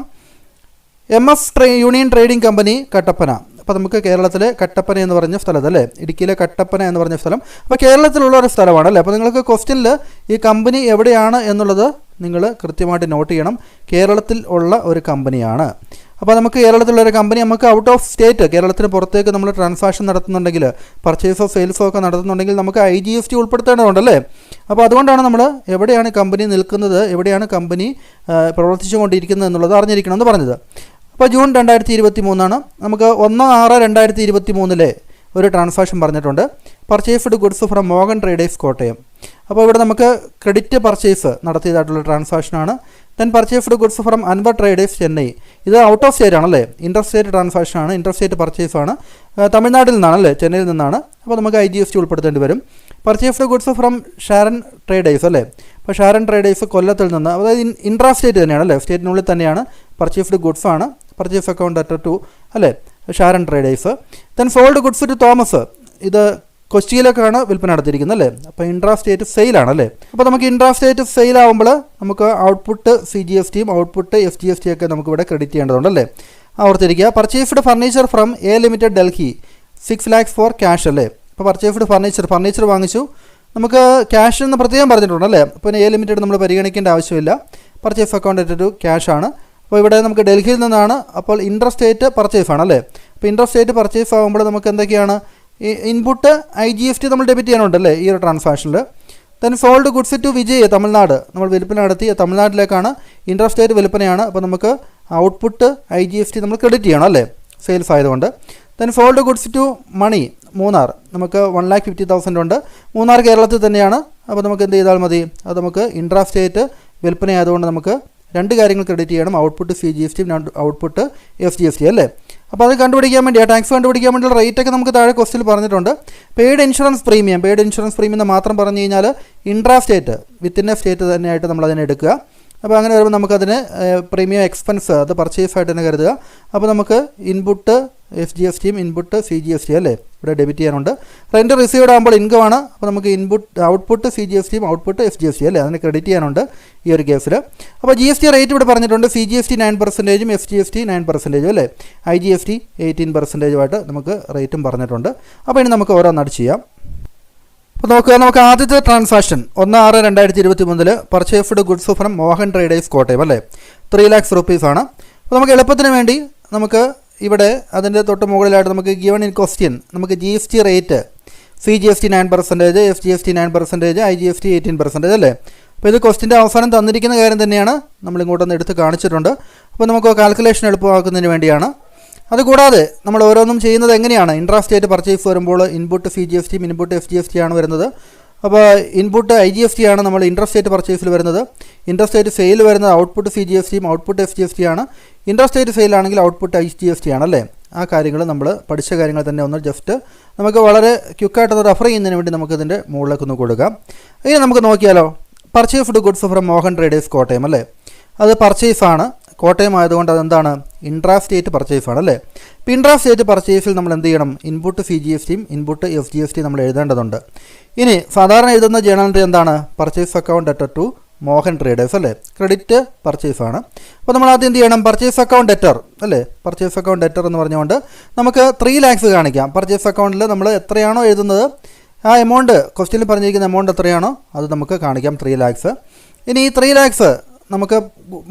MS union trading company Kattappana. അപ്പോൾ നമുക്ക് കേരളത്തിലെ കട്ടപ്പന എന്ന് പറഞ്ഞ സ്ഥലത്ത് അല്ലേ, ഇടുക്കിയിലെ കട്ടപ്പന എന്ന് പറഞ്ഞ സ്ഥലം അപ്പോൾ കേരളത്തിലുള്ള ഒരു സ്ഥലമാണ് അല്ലേ. അപ്പോൾ നിങ്ങൾക്ക് ക്വസ്റ്റ്യനിൽ ഈ കമ്പനി എവിടെയാണ് എന്നുള്ളത് നിങ്ങൾ കൃത്യമായിട്ട് നോട്ട് ചെയ്യണം. കേരളത്തിൽ ഉള്ള ഒരു കമ്പനിയാണ്. അപ്പോൾ നമുക്ക് കേരളത്തിലുള്ള ഒരു കമ്പനി നമുക്ക് ഔട്ട് ഓഫ് സ്റ്റേറ്റ് കേരളത്തിന് പുറത്തേക്ക് നമ്മൾ ട്രാൻസാക്ഷൻ നടത്തുന്നുണ്ടെങ്കിൽ പർച്ചേസോ സെയിൽസോ ഒക്കെ നടത്തുന്നുണ്ടെങ്കിൽ നമുക്ക് IGST ഉൾപ്പെടുത്തേണ്ടതുണ്ടല്ലേ. അപ്പോൾ അതുകൊണ്ടാണ് നമ്മൾ എവിടെയാണ് കമ്പനി നിൽക്കുന്നത്, എവിടെയാണ് കമ്പനി പ്രവർത്തിച്ചുകൊണ്ടിരിക്കുന്നത് എന്നുള്ളത് അറിഞ്ഞിരിക്കണം എന്ന് പറഞ്ഞത്. അപ്പോൾ ജൂൺ 2023 നമുക്ക് 1/6/2023 ഒരു ട്രാൻസാക്ഷൻ പറഞ്ഞിട്ടുണ്ട്. Purchased goods from Mohan traders Kottayam. അപ്പോൾ ഇവിടെ നമുക്ക് ക്രെഡിറ്റ് പർച്ചേസ് നടത്തിയതായിട്ടുള്ള ട്രാൻസാക്ഷനാണ്. Then purchased goods from Anwar traders Chennai. ഇത് ഔട്ട് ഓഫ് സ്റ്റേറ്റ് ആണല്ലേ, ഇൻ്റർ സ്റ്റേറ്റ് ട്രാൻസാക്ഷനാണ്, ഇൻ്റർ സ്റ്റേറ്റ് പർച്ചേസാണ്, തമിഴ്നാട്ടിൽ നിന്നാണല്ലേ, ചെന്നൈയിൽ നിന്നാണ്. അപ്പോൾ നമുക്ക് IGST ഉൾപ്പെടുത്തേണ്ടി വരും. Purchased goods from Sharon traders അല്ലേ. അപ്പോൾ ഷാരൻ ട്രേഡേഴ്സ് കൊല്ലത്തിൽ നിന്ന്, അതായത് ഇൻട്രാ സ്റ്റേറ്റ് തന്നെയാണ് അല്ലേ, സ്റ്റേറ്റിനുള്ളിൽ തന്നെയാണ്. പർച്ചേസ്ഡ് ഗുഡ്സ് ആണ്, പർച്ചേസ് അക്കൗണ്ട് അറ്റർ ടു അല്ലേ Sharan traders. Then sold goods to Thomas. ഇത് കൊച്ചിയിലേക്കാണ് വിൽപ്പന നടത്തിയിരിക്കുന്നത് അല്ലേ. അപ്പോൾ ഇൻട്രാ സ്റ്റേറ്റ് സെയിലാണ് അല്ലേ. അപ്പോൾ നമുക്ക് ഇൻട്രാ സ്റ്റേറ്റ് സെയിൽ ആകുമ്പോൾ നമുക്ക് ഔട്ട്പുട്ട് CGSTയും ഔട്ട്പുട്ട് FGST ഒക്കെ നമുക്ക് ഇവിടെ ക്രെഡിറ്റ് ചെയ്യേണ്ടതുണ്ടല്ലേ. ഓർത്തിരിക്കുക. Purchased furniture from A Limited Delhi 6 lakhs for cash അല്ലേ. അപ്പോൾ പർച്ചേസ്ഡ് ഫർണിച്ചർ വാങ്ങിച്ചു, നമുക്ക് ക്യാഷ് എന്ന് പ്രത്യേകം പറഞ്ഞിട്ടുണ്ടല്ലേ. അപ്പോൾ A Limited നമ്മൾ പരിഗണിക്കേണ്ട ആവശ്യമില്ല. Purchase account debtor to cash ആണ്. അപ്പോൾ ഇവിടെ നമുക്ക് ഡൽഹിയിൽ നിന്നാണ്, അപ്പോൾ ഇൻ്റർ സ്റ്റേറ്റ് പർച്ചേസ് ആണല്ലേ. അപ്പോൾ ഇൻ്റർ സ്റ്റേറ്റ് പർച്ചേസ് ആകുമ്പോൾ നമുക്ക് എന്തൊക്കെയാണ് ഇൻപുട്ട് IGST നമ്മൾ ഡെബിറ്റ് ചെയ്യാനുണ്ടല്ലേ ഈ ഒരു ട്രാൻസാക്ഷനിൽ. Then sold goods to Vijay Tamil Nadu, നമ്മൾ വിൽപ്പന നടത്തി തമിഴ്നാട്ടിലേക്കാണ്, ഇൻ്റർ സ്റ്റേറ്റ് വിൽപ്പനയാണ്. അപ്പോൾ നമുക്ക് ഔട്ട്പുട്ട് IGST നമ്മൾ ക്രെഡിറ്റ് ചെയ്യണം അല്ലേ, സെയിൽസ് ആയതുകൊണ്ട്. Then sold goods to Mani Munnar, നമുക്ക് 1,50,000 ഉണ്ട്. മൂന്നാർ കേരളത്തിൽ തന്നെയാണ്. അപ്പോൾ നമുക്ക് എന്ത് ചെയ്താൽ മതി, അത് നമുക്ക് ഇൻട്രാ സ്റ്റേറ്റ് വിൽപ്പന ആയതുകൊണ്ട് നമുക്ക് രണ്ട് കാര്യങ്ങൾ ക്രെഡിറ്റ് ചെയ്യണം, ഔട്ട്പുട്ട് CGSTയും ഔട്ട്പുട്ട് FGST അല്ലേ. അപ്പോൾ അത് കണ്ടുപിടിക്കാൻ വേണ്ടി, ആ ടാക്സ് കണ്ടുപിടിക്കാൻ വേണ്ടിയുള്ള റേറ്റൊക്കെ നമുക്ക് താഴെ ക്വസ്റ്റിൽ പറഞ്ഞിട്ടുണ്ട്. പെയ്ഡ് ഇൻഷുറൻസ് പ്രീമിയം എന്ന് മാത്രം പറഞ്ഞു കഴിഞ്ഞാൽ intra state within A state തന്നെയായിട്ട് നമ്മളതിനെ എടുക്കുക. അപ്പോൾ അങ്ങനെ വരുമ്പോൾ നമുക്കതിന് പ്രീമിയം എക്സ്പെൻസ് അത് പർച്ചേസ് ആയിട്ട് തന്നെ കരുതുക. അപ്പോൾ നമുക്ക് ഇൻപുട്ട് FGSTയും ഇൻപുട്ട് CGST അല്ലേ ഇവിടെ ഡെബിറ്റ് ചെയ്യാനുണ്ട്. റെൻറ്റ് റിസീവ്ഡ് ആകുമ്പോൾ ഇൻകം ആണ്. അപ്പോൾ നമുക്ക് ഔട്ട്പുട്ട് CGSTയും ഔട്ട്പുട്ട് FGST അല്ലേ അതിന് ക്രെഡിറ്റ് ചെയ്യാനുണ്ട് ഈ ഒരു കേസിൽ. അപ്പോൾ GST റേറ്റ് ഇവിടെ പറഞ്ഞിട്ടുണ്ട്. CGST 9%, FGST 9% അല്ലേ, IGST 18% നമുക്ക് റേറ്റും പറഞ്ഞിട്ടുണ്ട്. അപ്പോൾ ഇനി നമുക്ക് ഓരോന്നായിട്ട് ചെയ്യാം. അപ്പോൾ നമുക്ക് ആദ്യത്തെ transaction 1/6/2023 purchased goods from Mohan traders Kottayam അല്ലേ, 3 lakhs rupees ആണ്. അപ്പോൾ നമുക്ക് എളുപ്പത്തിന് വേണ്ടി നമുക്ക് ഇവിടെ അതിൻ്റെ തൊട്ട് മുകളിലായിട്ട് നമുക്ക് ഗിവൺ ഇൻ ക്വസ്റ്റ്യൻ നമുക്ക് GST rate CGST 9%, FGST 9%, IGST 18% അല്ലേ. അപ്പോൾ ഇത് ക്വസ്റ്റിൻ്റെ അവസാനം തന്നിരിക്കുന്ന കാര്യം തന്നെയാണ്, നമ്മളിങ്ങോട്ടൊന്ന് എടുത്ത് കാണിച്ചിട്ടുണ്ട്. അപ്പോൾ നമുക്ക് കാൽക്കുലേഷൻ എളുപ്പമാക്കുന്നതിന് വേണ്ടിയാണ്. അതുകൂടാതെ നമ്മൾ ഓരോന്നും ചെയ്യുന്നത് എങ്ങനെയാണ്, ഇൻട്രാ സ്റ്റേറ്റ് പർച്ചേസ് വരുമ്പോൾ ഇൻപുട്ട് CGSTയും ഇൻപുട്ട് FGST ആണ് വരുന്നത്. അപ്പോൾ ഇൻപുട്ട് IGST ആണ് നമ്മൾ ഇൻട്രാ സ്റ്റേറ്റ് പർച്ചേസിൽ വരുന്നത്. ഇൻട്രാ സ്റ്റേറ്റ് സെയിൽ വരുന്നത് ഔട്ട്പുട്ട് CGSTയും ഔട്ട്പുട്ട് FGST ആണ്. ഇൻട്രാ സ്റ്റേറ്റ് സെയിൽ ആണെങ്കിൽ ഔട്ട്പുട്ട് IGST ആണല്ലേ. ആ കാര്യങ്ങൾ നമ്മൾ പഠിച്ച കാര്യങ്ങൾ തന്നെ ഒന്ന് ജസ്റ്റ് നമുക്ക് വളരെ ക്വിക്കായിട്ടൊന്ന് റെഫർ ചെയ്യുന്നതിന് വേണ്ടി നമുക്കിതിൻ്റെ മുകളിലേക്ക് ഒന്ന് കൊടുക്കാം. ഇനി നമുക്ക് നോക്കിയാലോ, purchased goods from Mohan traders Kottayam അല്ലേ, അത് പർച്ചേസാണ്. കോട്ടയം ആയതുകൊണ്ട് അതെന്താണ് ഇൻട്രാ സ്റ്റേറ്റ് പർച്ചേസാണ് അല്ലേ. ഇപ്പോൾ ഇൻട്രാ സ്റ്റേറ്റ് പർച്ചേസിൽ നമ്മൾ എന്ത് ചെയ്യണം, ഇൻപുട്ട് CGSTയും ഇൻപുട്ട് FGST നമ്മൾ എഴുതേണ്ടതുണ്ട്. ഇനി സാധാരണ എഴുതുന്ന ജേണൽ എൻട്രി എന്താണ്, purchase account debtor to Mohan traders അല്ലേ, ക്രെഡിറ്റ് പർച്ചേസാണ്. അപ്പോൾ നമ്മൾ ആദ്യം എന്ത് ചെയ്യണം, പർച്ചേസ് അക്കൗണ്ട് ഡെറ്റർ അല്ലേ, പർച്ചേസ് അക്കൗണ്ട് ഡെറ്റർ എന്ന് പറഞ്ഞുകൊണ്ട് നമുക്ക് 3 lakhs കാണിക്കാം. പർച്ചേസ് അക്കൗണ്ടിൽ നമ്മൾ എത്രയാണോ എഴുതുന്നത് ആ എമൗണ്ട്, ക്വസ്റ്റ്യനിൽ പറഞ്ഞിരിക്കുന്ന എമൗണ്ട് എത്രയാണോ അത് നമുക്ക് കാണിക്കാം, 3 lakhs. ഇനി ഈ 3 lakhs നമുക്ക്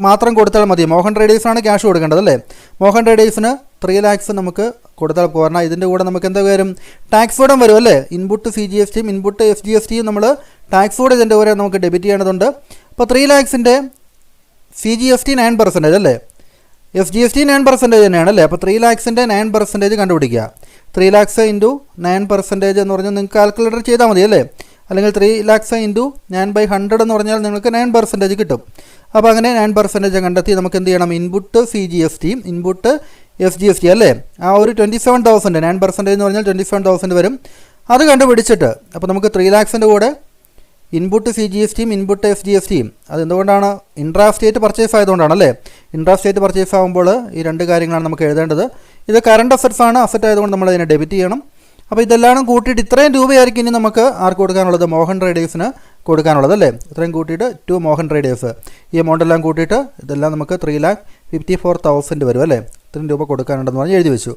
മാത്രം കൊടുത്താൽ മതി. മോഹൻ ട്രേഡേഴ്സാണ് ക്യാഷ് കൊടുക്കേണ്ടത് അല്ലേ. മോഹൻ ട്രേഡേഴ്സിന് 3 lakhs നമുക്ക് കൊടുത്താൽ പോരണം. ഇതിൻ്റെ കൂടെ നമുക്ക് എന്താ വരും, ടാക്സ് കൂടെ വരും അല്ലേ. ഇൻപുട്ട് CGSTയും ഇൻപുട്ട് FGSTയും നമ്മൾ ടാക്സ് കൂടെ ഇതിൻ്റെ കൂടെ നമുക്ക് ഡെബിറ്റ് ചെയ്യേണ്ടതുണ്ട്. അപ്പോൾ 3 lakhsൻ്റെ CGST 9% അല്ലേ, FGST 9% തന്നെയാണ് അല്ലേ. അപ്പോൾ 3 lakhs-ൻ്റെ 9% കണ്ടുപിടിക്കുക. 3 lakhs ഇൻറ്റു 9% എന്ന് പറഞ്ഞാൽ നിങ്ങൾക്ക് കാൽക്കുലേറ്റർ ചെയ്താൽ മതി അല്ലേ. അല്ലെങ്കിൽ 3 lakhs ഇൻറ്റു 9/100 എന്ന് പറഞ്ഞാൽ നിങ്ങൾക്ക് 9% കിട്ടും. അപ്പോൾ അങ്ങനെ 9% കണ്ടെത്തി നമുക്ക് എന്ത് ചെയ്യണം, ഇൻപുട്ട് CGST ഇൻപുട്ട് FGST അല്ലേ, ആ ഒരു 27,000 9% എന്ന് പറഞ്ഞാൽ 27,000 വരും. അത് കണ്ടുപിടിച്ചിട്ട് അപ്പോൾ നമുക്ക് 3 lakhs-ൻ്റെ കൂടെ ഇൻപുട്ട് CGSTയും ഇൻപുട്ട് FGSTയും അതെന്തുകൊണ്ടാണ്, ഇൻട്രാ സ്റ്റേറ്റ് പർച്ചേസ് ആയതുകൊണ്ടാണ് അല്ലേ. ഇൻട്രാ സ്റ്റേറ്റ് പർച്ചേസ് ആകുമ്പോൾ ഈ രണ്ട് കാര്യങ്ങളാണ് നമുക്ക് എഴുതേണ്ടത്. ഇത് കറണ്ട് അസറ്റ്സ് ആണ്, അസറ്റ് ആയതുകൊണ്ട് നമ്മൾ അതിനെ ഡെബിറ്റ് ചെയ്യണം. അപ്പോൾ ഇതെല്ലാം കൂട്ടിയിട്ട് ഇത്രയും രൂപയായിരിക്കും ഇനി നമുക്ക് ആർക്ക് കൊടുക്കാനുള്ളത്, മോഹൻ ട്രേഡേഴ്സിന് കൊടുക്കാനുള്ളത് അല്ലേ. ഇത്രയും കൂട്ടിയിട്ട് ടു മോഹൻ ട്രേഡേഴ്സ്, ഈ എമൗണ്ട് എല്ലാം കൂട്ടിയിട്ട് ഇതെല്ലാം നമുക്ക് 3,54,000 വരും അല്ലേ. ഇത്രയും രൂപ കൊടുക്കാനുണ്ടെന്ന് പറഞ്ഞ് എഴുതി വെച്ചു.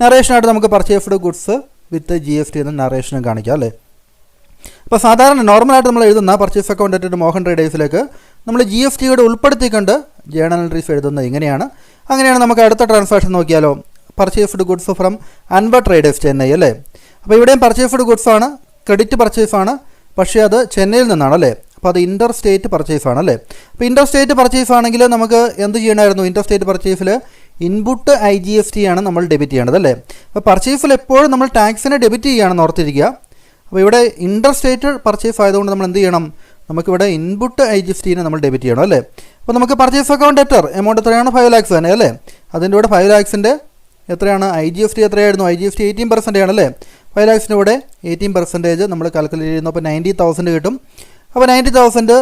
നറേഷനായിട്ട് നമുക്ക് പർച്ചേസ്ഡ് ഗുഡ്സ് വിത്ത് GST എന്ന നറേഷനും കാണിക്കാം അല്ലേ. അപ്പോൾ സാധാരണ നോർമലായിട്ട് നമ്മൾ എഴുതുന്ന പർച്ചേസ് അക്കൗണ്ട് അറ്റ് മോഹൻ ട്രേഡേഴ്സിലേക്ക് നമ്മൾ GST കൂടെ ഉൾപ്പെടുത്തിക്കൊണ്ട് ജേണൽ എൻട്രീസ് എഴുതുന്നത് ഇങ്ങനെയാണ്. അങ്ങനെയാണ് നമുക്ക് അടുത്ത ട്രാൻസാക്ഷൻ നോക്കിയാലോ. Purchased goods from Anwar traders Chennai അല്ലേ. അപ്പോൾ ഇവിടെയും പർച്ചേസ്ഡ് ഗുഡ്സ് ആണ്, ക്രെഡിറ്റ് പർച്ചേസ് ആണ്, പക്ഷേ അത് ചെന്നൈയിൽ നിന്നാണ് അല്ലേ. അപ്പോൾ അത് ഇൻ്റർ സ്റ്റേറ്റ് പർച്ചേസ് ആണ് അല്ലേ. അപ്പോൾ ഇൻ്റർ സ്റ്റേറ്റ് പർച്ചേസ് ആണെങ്കിൽ നമുക്ക് എന്ത് ചെയ്യണമായിരുന്നു, ഇൻ്റർ സ്റ്റേറ്റ് പർച്ചേസിൽ ഇൻപുട്ട് IGST ആണ് നമ്മൾ ഡെബിറ്റ് ചെയ്യേണ്ടത് അല്ലേ. അപ്പോൾ പർച്ചേസിൽ എപ്പോഴും നമ്മൾ ടാക്സിനെ ഡെബിറ്റ് ചെയ്യുകയാണെന്ന് ഓർത്തിരിക്കുക. അപ്പോൾ ഇവിടെ ഇൻ്റർ സ്റ്റേറ്റ് പർച്ചേസ് ആയതുകൊണ്ട് നമ്മൾ എന്ത് ചെയ്യണം, നമുക്കിവിടെ ഇൻപുട്ട് IGSTനെ നമ്മൾ ഡെബിറ്റ് ചെയ്യണം അല്ലേ. അപ്പോൾ നമുക്ക് പർച്ചേസ് അക്കൗണ്ട് ഡെറ്റർ എമൗണ്ട് എത്രയാണ്, 5 lakhs തന്നെ അല്ലേ. അതിൻ്റെ കൂടെ 5 lakhs-ൻ്റെ എത്രയാണ് IGST എത്രയായിരുന്നു, IGST 18% ആണല്ലേ. 5 lakhs-ൻ്റെ കൂടെ 18% നമ്മൾ കാൽക്കുലേറ്റ് ചെയ്യുന്നു. അപ്പോൾ 90,000 കിട്ടും. അപ്പോൾ 90,000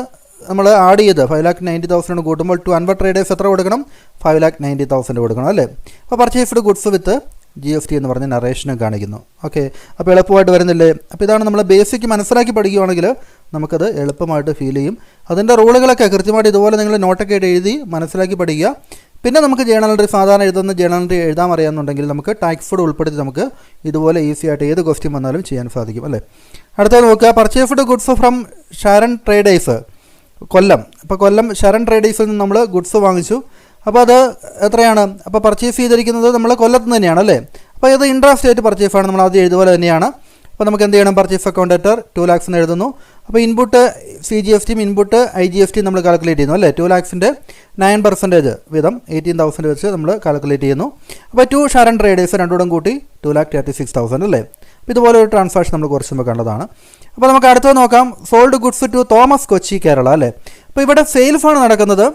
നമ്മൾ ആഡ് ചെയ്ത് 5,90,000 കൂട്ടുമ്പോൾ ടു അൻവർ ട്രേഡേഴ്സ് എത്ര കൊടുക്കണം, 5,90,000 കൊടുക്കണം അല്ലേ. അപ്പോൾ പർച്ചേസ്ഡ് ഗുഡ്സ് വിത്ത് GST എന്ന് പറഞ്ഞ നറേഷനും കാണിക്കുന്നു. ഓക്കെ, അപ്പോൾ എളുപ്പമായിട്ട് വരുന്നില്ലേ. അപ്പോൾ ഇതാണ് നമ്മൾ ബേസിക് മനസ്സിലാക്കി പഠിക്കുകയാണെങ്കിൽ നമുക്കത് എളുപ്പമായിട്ട് ഫീൽ ചെയ്യും. അതിൻ്റെ റൂളുകളൊക്കെ കൃത്യമായിട്ട് ഇതുപോലെ നിങ്ങൾ നോട്ടൊക്കെ ആയിട്ട് എഴുതി മനസ്സിലാക്കി പഠിക്കുക. പിന്നെ നമുക്ക് ജേണൽ എൻട്രി സാധാരണ എഴുതുന്ന ജേണൽ എൻട്രി എഴുതാൻ അറിയാമെന്നുണ്ടെങ്കിൽ നമുക്ക് ടാക്സ് ഫുഡ് ഉൾപ്പെടുത്തി നമുക്ക് ഇതുപോലെ ഈസി ആയിട്ട് ഏത് ക്വസ്റ്റ്യൻ വന്നാലും ചെയ്യാൻ സാധിക്കും അല്ലേ. അടുത്തത് നോക്കുക, purchased goods from Sharan traders Kollam. അപ്പോൾ കൊല്ലം ഷരൺ ട്രേഡേഴ്സിൽ നിന്ന് നമ്മൾ ഗുഡ്സ് വാങ്ങിച്ചു. അപ്പോൾ അത് എത്രയാണ്, അപ്പോൾ പർച്ചേസ് ചെയ്തിരിക്കുന്നത് നമ്മൾ കൊല്ലത്ത് നിന്ന് തന്നെയാണ് അല്ലേ. അപ്പോൾ ഇത് ഇൻട്രാ സ്റ്റേറ്റ് പർച്ചേസ് ആണ്, നമ്മൾ ആദ്യം എഴുതുപോലെ തന്നെയാണ്. അപ്പോൾ നമുക്ക് എന്ത് ചെയ്യണം, പർച്ചേസ് അക്കൗണ്ട് ഡെറ്റർ 2 lakhs എന്ന് എഴുതുന്നു. അപ്പോൾ ഇൻപുട്ട് CGSTയും ഇൻപുട്ട് IGSTയും നമ്മൾ കാൽക്കുലേറ്റ് ചെയ്യുന്നു അല്ലേ. 2 lakhs-ൻ്റെ 9% വീതം 18,000 വെച്ച് നമ്മൾ കാൽക്കുലേറ്റ് ചെയ്യുന്നു. അപ്പോൾ 2 ഷരൺ ട്രേഡേഴ്സ് രണ്ടുകൂടെ കൂട്ടി 2,36,000 അല്ലേ. അപ്പോൾ ഇതുപോലെ ഒരു ട്രാൻസാക്ഷൻ നമ്മൾ കുറച്ച് മുമ്പ് കണ്ടതാണ്. അപ്പോൾ നമുക്ക് അടുത്തത് നോക്കാം, sold goods to Thomas Kochi Kerala അല്ലേ. അപ്പോൾ ഇവിടെ സെയിൽസ് ആണ് നടക്കുന്നത്.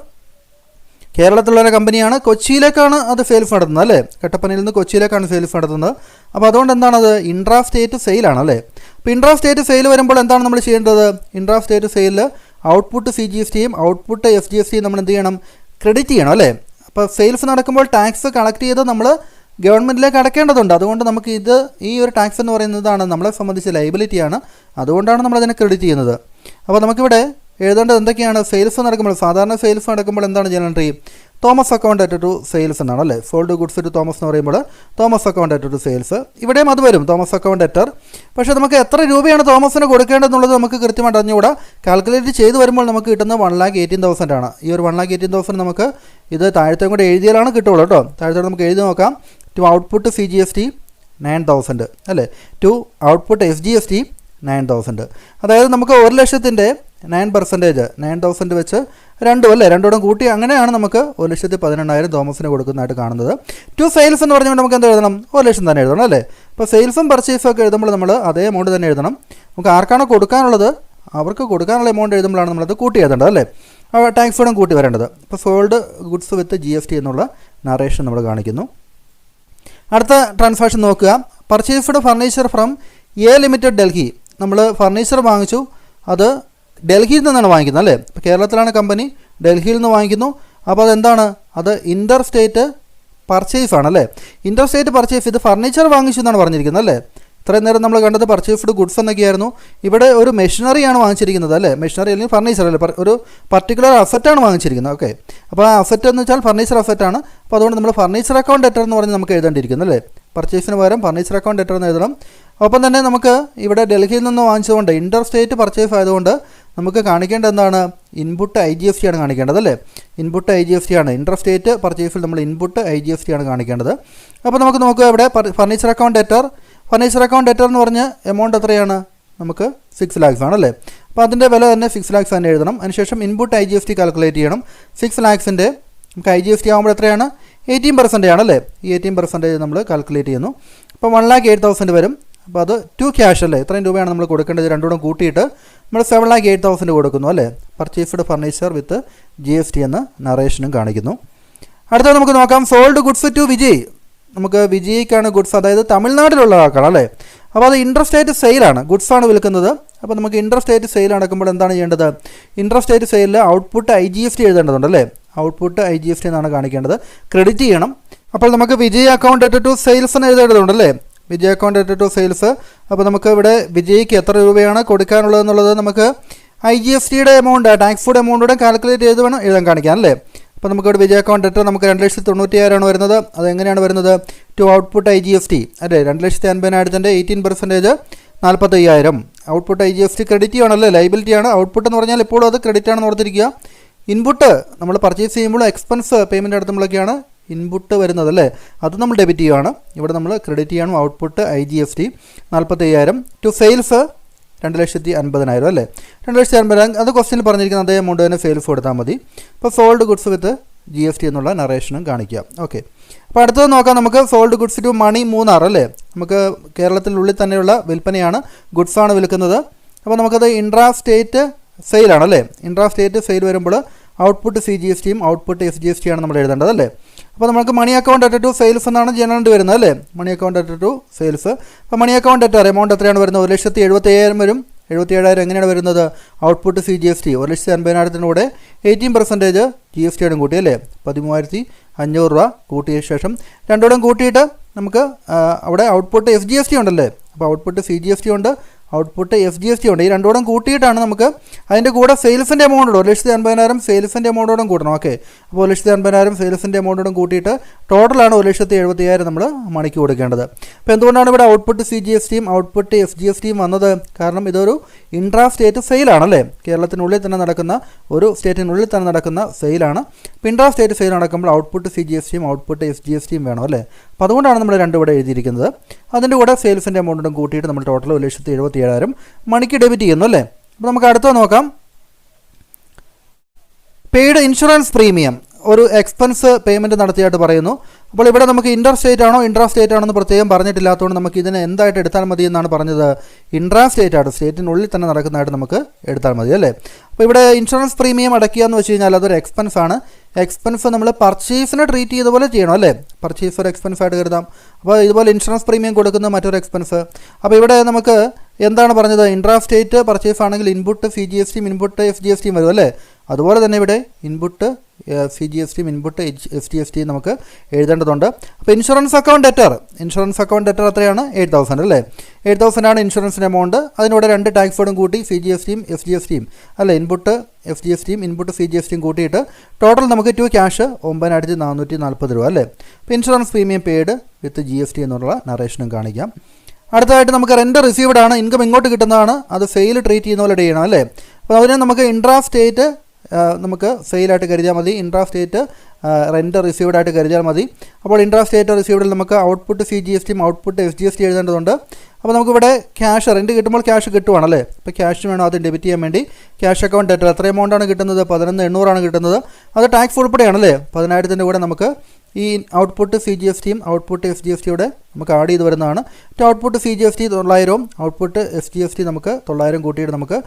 കേരളത്തിലുള്ള കമ്പനിയാണ്, കൊച്ചിയിലേക്കാണ് അത് സെയിൽസ് നടത്തുന്നത് അല്ലേ. കട്ടപ്പനയിൽ നിന്ന് കൊച്ചിയിലേക്കാണ് സെയിൽസ് നടത്തുന്നത്. അപ്പോൾ അതുകൊണ്ട് എന്താണത്, ഇൻട്രാ സ്റ്റേറ്റ് സെയിലാണ് അല്ലേ. അപ്പോൾ ഇൻട്രാ സ്റ്റേറ്റ് സെയിൽ വരുമ്പോൾ എന്താണ് നമ്മൾ ചെയ്യേണ്ടത്, ഇൻട്രാ സ്റ്റേറ്റ് സെയിലിൽ ഔട്ട്പുട്ട് CGSTയും ഔട്ട്പുട്ട് FGSTയും നമ്മൾ എന്ത് ചെയ്യണം, ക്രെഡിറ്റ് ചെയ്യണം അല്ലേ. അപ്പോൾ സെയിൽസ് നടക്കുമ്പോൾ ടാക്സ് കളക്ട് ചെയ്ത് നമ്മൾ ഗവൺമെൻറ്റിലേക്ക് അടയ്ക്കേണ്ടതുണ്ട്. അതുകൊണ്ട് നമുക്ക് ഈ ഒരു ടാക്സ് എന്ന് പറയുന്നതാണ് നമ്മളെ സംബന്ധിച്ച് ലയബിലിറ്റിയാണ്. അതുകൊണ്ടാണ് നമ്മളതിനെ ക്രെഡിറ്റ് ചെയ്യുന്നത്. അപ്പോൾ നമുക്കിവിടെ എഴുതേണ്ടത് എന്തൊക്കെയാണ്, സെയിൽസ് നടക്കുമ്പോൾ സാധാരണ സെയിൽസ് നടക്കുമ്പോൾ എന്താണ് journal entry, Thomas account at to sales എന്നാണ് അല്ലേ. സോൾഡ് ഗുഡ്സ് ടു തോമസ് എന്ന് പറയുമ്പോൾ Thomas account at to sales, ഇവിടെയും അത് വരും തോമസ് അക്കൗണ്ട് അറ്റർ. പക്ഷേ നമുക്ക് എത്ര രൂപയാണ് തോമസിന് കൊടുക്കേണ്ടതെന്നുള്ളത് നമുക്ക് കൃത്യമായിട്ട് അറിഞ്ഞുകൂടാ. കാൽക്കുലേറ്റ് ചെയ്ത് വരുമ്പോൾ നമുക്ക് കിട്ടുന്നത് 1,18,000 ആണ്. ഈ ഒരു 1,18,000 നമുക്ക് ഇത് താഴത്തെ കൂടെ എഴുതിയാലാണ് കിട്ടുള്ളൂ കേട്ടോ. താഴത്തെ നമുക്ക് എഴുതി നോക്കാം. ടു ഔട്ട്പുട്ട് CGST 9,000 അല്ലേ, ടു ഔട്ട്പുട്ട് FGST 9,000. അതായത് നമുക്ക് 1,00,000-ൻ്റെ 9% 9,000 വെച്ച് രണ്ടുകൂടെ കൂട്ടി അങ്ങനെയാണ് നമുക്ക് 1,18,000 തോമസിന് കൊടുക്കുന്നതായിട്ട് കാണുന്നത്. ടു സെയിൽസ് എന്ന് പറഞ്ഞുകൊണ്ട് നമുക്ക് എന്ത് എഴുതണം, 1,00,000 തന്നെ എഴുതണം അല്ലേ. അപ്പോൾ സെയിൽസും പർച്ചേസും ഒക്കെ എഴുതുമ്പോൾ നമ്മൾ അതേ എമൗണ്ട് തന്നെ എഴുതണം. നമുക്ക് ആർക്കാണോ കൊടുക്കാനുള്ളത് അവർക്ക് കൊടുക്കാനുള്ള എമൗണ്ട് എഴുതുമ്പോഴാണ് നമ്മളത് കൂട്ടി എഴുതേണ്ടത് അല്ലേ. ടാക്സ് ഫുഡും കൂട്ടി വരേണ്ടത്. ഇപ്പോൾ സോൾഡ് ഗുഡ്സ് വിത്ത് GST എന്നുള്ള നറേഷൻ നമ്മൾ കാണിക്കുന്നു. അടുത്ത ട്രാൻസാക്ഷൻ നോക്കുക, purchased furniture from A limited Delhi. നമ്മൾ ഫർണിച്ചർ വാങ്ങിച്ചു, അത് ഡൽഹിയിൽ നിന്നാണ് വാങ്ങിക്കുന്നത് അല്ലേ. ഇപ്പോൾ കേരളത്തിലാണ് കമ്പനി, ഡൽഹിയിൽ നിന്ന് വാങ്ങിക്കുന്നു. അപ്പോൾ അതെന്താണ്, അത് ഇൻ്റർ സ്റ്റേറ്റ് പർച്ചേസ് ആണല്ലേ. ഇൻ്റർ സ്റ്റേറ്റ് പർച്ചേസ്, ഇത് ഫർണിച്ചർ വാങ്ങിച്ചു എന്നാണ് പറഞ്ഞിരിക്കുന്നത് അല്ലേ. ഇത്രയും നേരം നമ്മൾ കണ്ടത് പർച്ചേസ്ഡ് ഗുഡ്സ് എന്നൊക്കെയായിരുന്നു. ഇവിടെ ഒരു മെഷീനറിയാണ് വാങ്ങിച്ചിരിക്കുന്നത് അല്ലേ. മെഷീനറി അല്ലെങ്കിൽ ഫർണിച്ചർ അല്ലേ, ഒരു പർട്ടിക്കുലർ അസറ്റാണ് വാങ്ങിച്ചിരിക്കുന്നത്. ഓക്കെ, അപ്പോൾ ആ അസറ്റ് എന്ന് വെച്ചാൽ ഫർണിച്ചർ അസറ്റാണ്. അപ്പോൾ അതുകൊണ്ട് നമ്മൾ ഫർണിച്ചർ അക്കൗണ്ട് ഡെറ്റർ എന്ന് പറഞ്ഞ് നമുക്ക് എഴുതേണ്ടിയിരിക്കുന്നു അല്ലേ. പർച്ചേസിന് പകരം ഫർണിച്ചർ അക്കൗണ്ട് ഡെറ്റർ എന്ന് എഴുതണം. ഒപ്പം തന്നെ നമുക്ക് ഇവിടെ ഡൽഹിയിൽ നിന്ന് വാങ്ങിച്ചുകൊണ്ട് ഇൻ്റർ സ്റ്റേറ്റ് പർച്ചേസ് ആയതുകൊണ്ട് നമുക്ക് കാണിക്കേണ്ടത് എന്താണ്, ഇൻപുട്ട് IGST ആണ് കാണിക്കേണ്ടത് അല്ലേ. ഇൻപുട്ട് IGST ആണ്, ഇൻ്റർ സ്റ്റേറ്റ് പർച്ചേസിൽ നമ്മൾ ഇൻപുട്ട് IGST ആണ് കാണിക്കേണ്ടത്. അപ്പോൾ നമുക്ക് നോക്കുക, ഇവിടെ ഫർണിച്ചർ അക്കൗണ്ട് ഡെറ്റർ എന്ന് പറഞ്ഞ് എമൗണ്ട് എത്രയാണ്, നമുക്ക് 6 lakhs ആണല്ലേ. അപ്പോൾ അതിൻ്റെ വില തന്നെ 6 lakhs തന്നെ എഴുതണം. അതിനുശേഷം ഇൻപുട്ട് IGST കാൽക്കുലേറ്റ് ചെയ്യണം. 6 lakhs-ൻ്റെ നമുക്ക് IGST ആകുമ്പോൾ എത്രയാണ്, 18% ആണല്ലേ. ഈ 18% നമ്മൾ കാൽക്കുലേറ്റ് ചെയ്യുന്നു. അപ്പോൾ 1,08,000 വരും. അപ്പോൾ അത് ടു ക്യാഷ് അല്ലേ, ഇത്രയും രൂപയാണ് നമ്മൾ കൊടുക്കേണ്ടത്. രണ്ടുകൂടെ കൂട്ടിയിട്ട് നമ്മൾ 7,08,000 കൊടുക്കുന്നു അല്ലേ. പർച്ചേസ്ഡ് ഫർണിച്ചർ വിത്ത് GST എന്ന നറേഷനും കാണിക്കുന്നു. അടുത്തത് നമുക്ക് നോക്കാം സോൾഡ് ഗുഡ്സ് ടു വിജയ്. നമുക്ക് വിജയ്ക്കാണ് ഗുഡ്സ്, അതായത് തമിഴ്നാട്ടിലുള്ള ആൾക്കാണ് അല്ലേ. അപ്പോൾ അത് ഇൻട്രസ്റ്റേറ്റ് സെയിലാണ്, ഗുഡ്സാണ് വിൽക്കുന്നത്. അപ്പോൾ നമുക്ക് ഇൻട്രസ്റ്റേറ്റ് സെയിൽ നടക്കുമ്പോൾ എന്താണ് ചെയ്യേണ്ടത്? ഇൻട്രസ്റ്റേറ്റ് സെയിലിൽ ഔട്ട്പുട്ട് IGST എഴുതേണ്ടതുണ്ട് അല്ലേ. ഔട്ട്പുട്ട് IGST എന്നാണ് കാണിക്കേണ്ടത്. ക്രെഡിറ്റ് ചെയ്യണം. അപ്പോൾ നമുക്ക് Vijay account at to sales എന്ന് എഴുതേണ്ടതുണ്ടല്ലേ. Vijay account at to sales. അപ്പോൾ നമുക്ക് ഇവിടെ വിജയ്ക്ക് എത്ര രൂപയാണ് കൊടുക്കാനുള്ളതെന്നുള്ളത് നമുക്ക് IGSTയുടെ എമൗണ്ട്, ടാക്സ് ഫുഡ് എമൗണ്ടോടെ കാൽക്കുലേറ്റ് ചെയ്ത് വേണം എഴുതാൻ കാണിക്കാൻ അല്ലേ. അപ്പോൾ നമുക്കിവിടെ വിജയ് അക്കൗണ്ട് അറ്റ് നമുക്ക് 2,90,000 വരുന്നത്. അതെങ്ങനെയാണ് വരുന്നത്? ടു ഔട്ട്പുട്ട് IGST അല്ലേ. 2,50,000 18% 45,000. ഔട്ട്പുട്ട് IGST ക്രെഡിറ്റ് ചെയ്യണമല്ലേ, ലൈബിലിറ്റിയാണ്. ഔട്ട്പുട്ട് എന്ന് പറഞ്ഞാൽ എപ്പോഴും അത് ക്രെഡിറ്റ് ആണെന്ന് ഓർത്തിരിക്കുക. ഇൻപുട്ട് നമ്മൾ പർച്ചേസ് ചെയ്യുമ്പോൾ എക്സ്പെൻസ് പേയ്മെൻറ്റ് നടത്തുമ്പോഴൊക്കെയാണ് ഇൻപുട്ട് വരുന്നത് അല്ലേ, അത് നമ്മൾ ഡെബിറ്റ് ചെയ്യുകയാണ്. ഇവിടെ നമ്മൾ ക്രെഡിറ്റ് ചെയ്യണം. ഔട്ട്പുട്ട് IGST 45,000 ടു സെയിൽസ് 2,50,000 അല്ലേ. 2,50,000 അത് ക്വസ്റ്റ്യനിൽ പറഞ്ഞിരിക്കുന്നത് അതേ എമൗണ്ട് തന്നെ സെയിൽസ് കൊടുത്താൽ മതി. ഇപ്പോൾ സോൾഡ് ഗുഡ്സ് വിത്ത് GST എന്നുള്ള നറേഷനും കാണിക്കാം. ഓക്കെ. അപ്പോൾ അടുത്തത് നോക്കാം നമുക്ക് സോൾഡ് ഗുഡ്സ് ടു മണി 3 അല്ലേ. നമുക്ക് കേരളത്തിനുള്ളിൽ തന്നെയുള്ള വിൽപ്പനയാണ്, ഗുഡ്സാണ് വിൽക്കുന്നത്. അപ്പോൾ നമുക്കത് ഇൻട്രാ സ്റ്റേറ്റ് സെയിലാണ് അല്ലേ. ഇൻട്രാ സ്റ്റേറ്റ് സെയിൽ വരുമ്പോൾ ഔട്ട്പുട്ട് CGSTയും ഔട്ട്പുട്ട് SGST ആണ് നമ്മൾ എഴുതേണ്ടത് അല്ലേ. അപ്പോൾ നമുക്ക് Mani account at to sales എന്നാണ് ജനറൽ വരുന്നത് അല്ലേ. Mani account at to sales. അപ്പോൾ മണി അക്കൗണ്ട് അറ്റ് എമൗണ്ട് എത്രയാണ് വരുന്നത്? 1,70,75,000 വരും. 77,000 എങ്ങനെയാണ് വരുന്നത്? ഔട്ട്പുട്ട് CGST 1,50,000 കൂടെ 18% GSTയോടും കൂട്ടി അല്ലേ. 13,500 രൂപ കൂട്ടിയ ശേഷം രണ്ടോടും കൂട്ടിയിട്ട് നമുക്ക് അവിടെ ഔട്ട്പുട്ട് SGST ഉണ്ടല്ലേ. അപ്പോൾ ഔട്ട്പുട്ട് CGST ഉണ്ട്, ഔട്ട്പുട്ട് SGST ഉണ്ട്. ഈ രണ്ടോടും കൂട്ടിയിട്ടാണ് നമുക്ക് അതിൻ്റെ കൂടെ സെയിൽസിൻ്റെ എമൗണ്ട് 1,50,000 സെയിൽസിൻ്റെ എമൗണ്ടോടും കൂട്ടണം. ഓക്കെ. അപ്പോൾ 1,50,000 സെയിൽസിൻ്റെ എമൗണ്ടോടും കൂട്ടിയിട്ട് ടോട്ടലാണ് 1,70,000 നമ്മൾ മണിക്ക് കൊടുക്കേണ്ടത്. അപ്പോൾ എന്തുകൊണ്ടാണ് ഇവിടെ ഔട്ട്പുട്ട് CGSTയും ഔട്ട്പുട്ട് SGSTയും വന്നത്? കാരണം ഇതൊരു ഇൻട്രാ സ്റ്റേറ്റ് സെയിലാണല്ലേ. കേരളത്തിനുള്ളിൽ തന്നെ നടക്കുന്ന, ഒരു സ്റ്റേറ്റിനുള്ളിൽ തന്നെ നടക്കുന്ന സെയിലാണ്. അപ്പോൾ ഇൻട്രാ സ്റ്റേറ്റ് സെയിൽ നടക്കുമ്പോൾ ഔട്ട്പുട്ട് CGSTയും ഔട്ട്പുട്ട് SGSTയും വേണം അല്ലേ. അപ്പോൾ അതുകൊണ്ടാണ് നമ്മൾ രണ്ടും ഇവിടെ എഴുതിയിരിക്കുന്നത്. അതിൻ്റെ കൂടെ സെയിൽസിൻ്റെ എമൗണ്ടും കൂട്ടിയിട്ട് നമ്മൾ ടോട്ടൽ 1,70,000 മണിക്ക് ഡെബിറ്റ് ചെയ്യുന്നു അല്ലേ. അപ്പോൾ നമുക്ക് അടുത്ത നോക്കാം. പെയ്ഡ് ഇൻഷുറൻസ് പ്രീമിയം ഒരു എക്സ്പെൻസ് പേയ്മെൻറ്റ് നടത്തിയായിട്ട് പറയുന്നു. അപ്പോൾ ഇവിടെ നമുക്ക് ഇൻട്രാ സ്റ്റേറ്റ് ആണോ ഇൻട്രാ സ്റ്റേറ്റ് ആണോ എന്ന് പ്രത്യേകം പറഞ്ഞിട്ടില്ലാത്തതുകൊണ്ട് നമുക്ക് ഇതിനെ എന്തായിട്ട് എടുത്താൽ മതി എന്നാണ് പറഞ്ഞത്? ഇൻട്രാ സ്റ്റേറ്റ് ആണ്, സ്റ്റേറ്റിനുള്ളിൽ തന്നെ നടക്കുന്നതായിട്ട് നമുക്ക് എടുത്താൽ മതി അല്ലേ. അപ്പോൾ ഇവിടെ ഇൻഷുറൻസ് പ്രീമിയം അടയ്ക്കുക എന്ന് വെച്ച് കഴിഞ്ഞാൽ അതൊരു എക്സ്പെൻസ് ആണ്. എക്സ്പെൻസ് നമ്മൾ പർച്ചേസിനെ ട്രീറ്റ് ചെയ്ത പോലെ ചെയ്യണം അല്ലേ. പർച്ചേസ് ഒരു എക്സ്പെൻസ് ആയിട്ട് കരുതാം. അപ്പോൾ ഇതുപോലെ ഇൻഷുറൻസ് പ്രീമിയം കൊടുക്കുന്ന മറ്റൊരു എക്സ്പെൻസ്. അപ്പോൾ ഇവിടെ നമുക്ക് എന്താണ് പറഞ്ഞത്? ഇൻട്രാ സ്റ്റേറ്റ് പർച്ചേസ് ആണെങ്കിൽ ഇൻപുട്ട് CGSTയും ഇൻപുട്ട് SGSTയും വരും അല്ലേ. അതുപോലെ തന്നെ ഇവിടെ ഇൻപുട്ട് CGSTയും ഇൻപുട്ട് SGSTയും നമുക്ക് എഴുതേണ്ടതുണ്ട്. അപ്പോൾ ഇൻഷുറൻസ് അക്കൗണ്ട് ഡെറ്റർ എത്രയാണ്? 8,000 അല്ലേ. 8,000 ആണ് ഇൻഷുറൻസിൻ്റെ എമൗണ്ട്. അതിനൂടെ 2 ടാക്സ് ഫോഡും കൂട്ടി CGSTയും SGSTയും അല്ലേ, ഇൻപുട്ട് FGSTയും ഇൻപുട്ട് CGSTയും കൂട്ടിയിട്ട് ടോട്ടൽ നമുക്ക് ടു ക്യാഷ് 9,440 രൂപ അല്ലേ. അപ്പോൾ ഇൻഷുറൻസ് പ്രീമിയം പെയ്ഡ് വിത്ത് GST എന്നുള്ള നറേഷനും കാണിക്കാം. അടുത്തതായിട്ട് നമുക്ക് റെൻ്റ് റിസീവ്ഡ് ആണ്, ഇൻകം ഇങ്ങോട്ട് കിട്ടുന്നതാണ്. അത് സെയിൽ ട്രീറ്റ് ചെയ്യുന്ന പോലെ ചെയ്യണം അല്ലേ. അപ്പോൾ അതിനെ നമുക്ക് ഇൻട്രാ സ്റ്റേറ്റ് നമുക്ക് സെയിലായിട്ട് കരുതിയാൽ മതി. ഇൻട്രാ സ്റ്റേറ്റ് റെൻ്റ് റിസീവ്ഡ് ആയിട്ട് കരുതിയാൽ മതി. അപ്പോൾ ഇൻട്രാ സ്റ്റേറ്റ് റിസീവ്ഡിൽ നമുക്ക് ഔട്ട്പുട്ട് CGSTയും ഔട്ട്പുട്ട് SGST എഴുതേണ്ടതുണ്ട്. അപ്പോൾ നമുക്കിവിടെ ക്യാഷ് റെൻറ്റ് കിട്ടുമ്പോൾ ക്യാഷ് കിട്ടുവാണല്ലേ. അപ്പോൾ ക്യാഷ് വേണം ആദ്യം ഡെബിറ്റ് ചെയ്യാൻ വേണ്ടി. ക്യാഷ് അക്കൗണ്ട് ഡെറ്റർ എത്ര എമൗണ്ടാണ് കിട്ടുന്നത്? 11,800 കിട്ടുന്നത്. അത് ടാക്സ് ഉൾപ്പെടെയാണല്ലേ. 10,000 കൂടെ നമുക്ക് ഈ ഔട്ട്പുട്ട് CGSTയും ഔട്ട്പുട്ട് SGSTയുടെ നമുക്ക് ആഡ് ചെയ്ത് വരുന്നതാണ്. ഔട്ട്പുട്ട് CGST 900, ഔട്ട്പുട്ട് SGST നമുക്ക് 900 കൂട്ടിയിട്ട് നമുക്ക്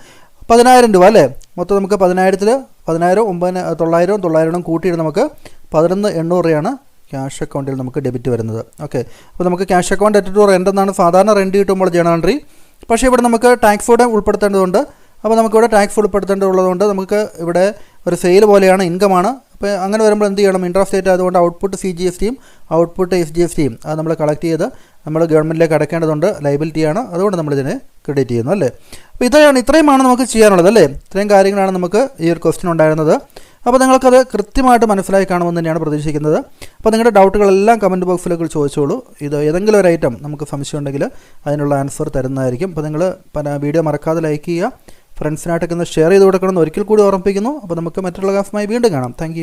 10,000 രൂപ അല്ലേ. മൊത്തം നമുക്ക് 10,000 9,000 കൂട്ടിയിട്ട് നമുക്ക് 11,800 രൂപയാണ് ക്യാഷ് അക്കൗണ്ടിൽ നമുക്ക് ഡെബിറ്റ് വരുന്നത്. ഓക്കെ. അപ്പോൾ നമുക്ക് cash account at to rent എന്നാണ് സാധാരണ റെൻറ്റ് കിട്ടുമ്പോൾ ജേണൽ എൻട്രി. പക്ഷേ ഇവിടെ നമുക്ക് ടാക്സ് കൂടെ ഉൾപ്പെടുത്തേണ്ടതുണ്ട്. അപ്പോൾ നമുക്കിവിടെ ടാക്സ് ഉൾപ്പെടുത്തേണ്ടതുള്ളതുകൊണ്ട് നമുക്ക് ഇവിടെ ഒരു സെയിൽ പോലെയാണ്, ഇൻകമാണ്. അപ്പോൾ അങ്ങനെ വരുമ്പോൾ എന്ത് ചെയ്യണം? ഇൻട്രാ സ്റ്റേറ്റ് ആയതുകൊണ്ട് ഔട്ട്പുട്ട് CGSTയും ഔട്ട്പുട്ട് SGSTയും അത് നമ്മൾ കളക്ട് ചെയ്ത് നമ്മൾ ഗവൺമെൻറ്റിലേക്ക് അടയ്ക്കേണ്ടതുണ്ട്. ലൈബിലിറ്റിയാണ്, അതുകൊണ്ട് നമ്മളിതിനെ ക്രെഡിറ്റ് ചെയ്യുന്നു അല്ലേ. അപ്പോൾ ഇത്രയുമാണ് നമുക്ക് ചെയ്യാനുള്ളത് അല്ലേ. ഇത്രയും കാര്യങ്ങളാണ് നമുക്ക് ഈ ഒരു ക്വസ്റ്റ്യൻ ഉണ്ടായിരുന്നത്. അപ്പോൾ നിങ്ങൾക്കത് കൃത്യമായിട്ട് മനസ്സിലായി കാണുമെന്ന് തന്നെയാണ് പ്രതീക്ഷിക്കുന്നത്. അപ്പോൾ നിങ്ങളുടെ ഡൗട്ടുകളെല്ലാം കമൻറ്റ് ബോക്സിലേക്ക് ചോദിച്ചോളൂ. ഇത് ഏതെങ്കിലും ഒരു ഐറ്റം നമുക്ക് സംശയം ഉണ്ടെങ്കിൽ അതിനുള്ള ആൻസർ തരുന്നതായിരിക്കും. അപ്പോൾ നിങ്ങൾ വീഡിയോ മറക്കാതെ ലൈക്ക് ചെയ്യുക, ഫ്രണ്ട്സിനായിട്ടൊക്കെ ഒന്ന് ഷെയർ ചെയ്ത് കൊടുക്കണമെന്ന് ഒരിക്കൽ കൂടി ഓർമ്മിപ്പിക്കുന്നു. അപ്പോൾ നമുക്ക് മറ്റുള്ള ക്ലാസ്സുമായി വീണ്ടും കാണാം. താങ്ക്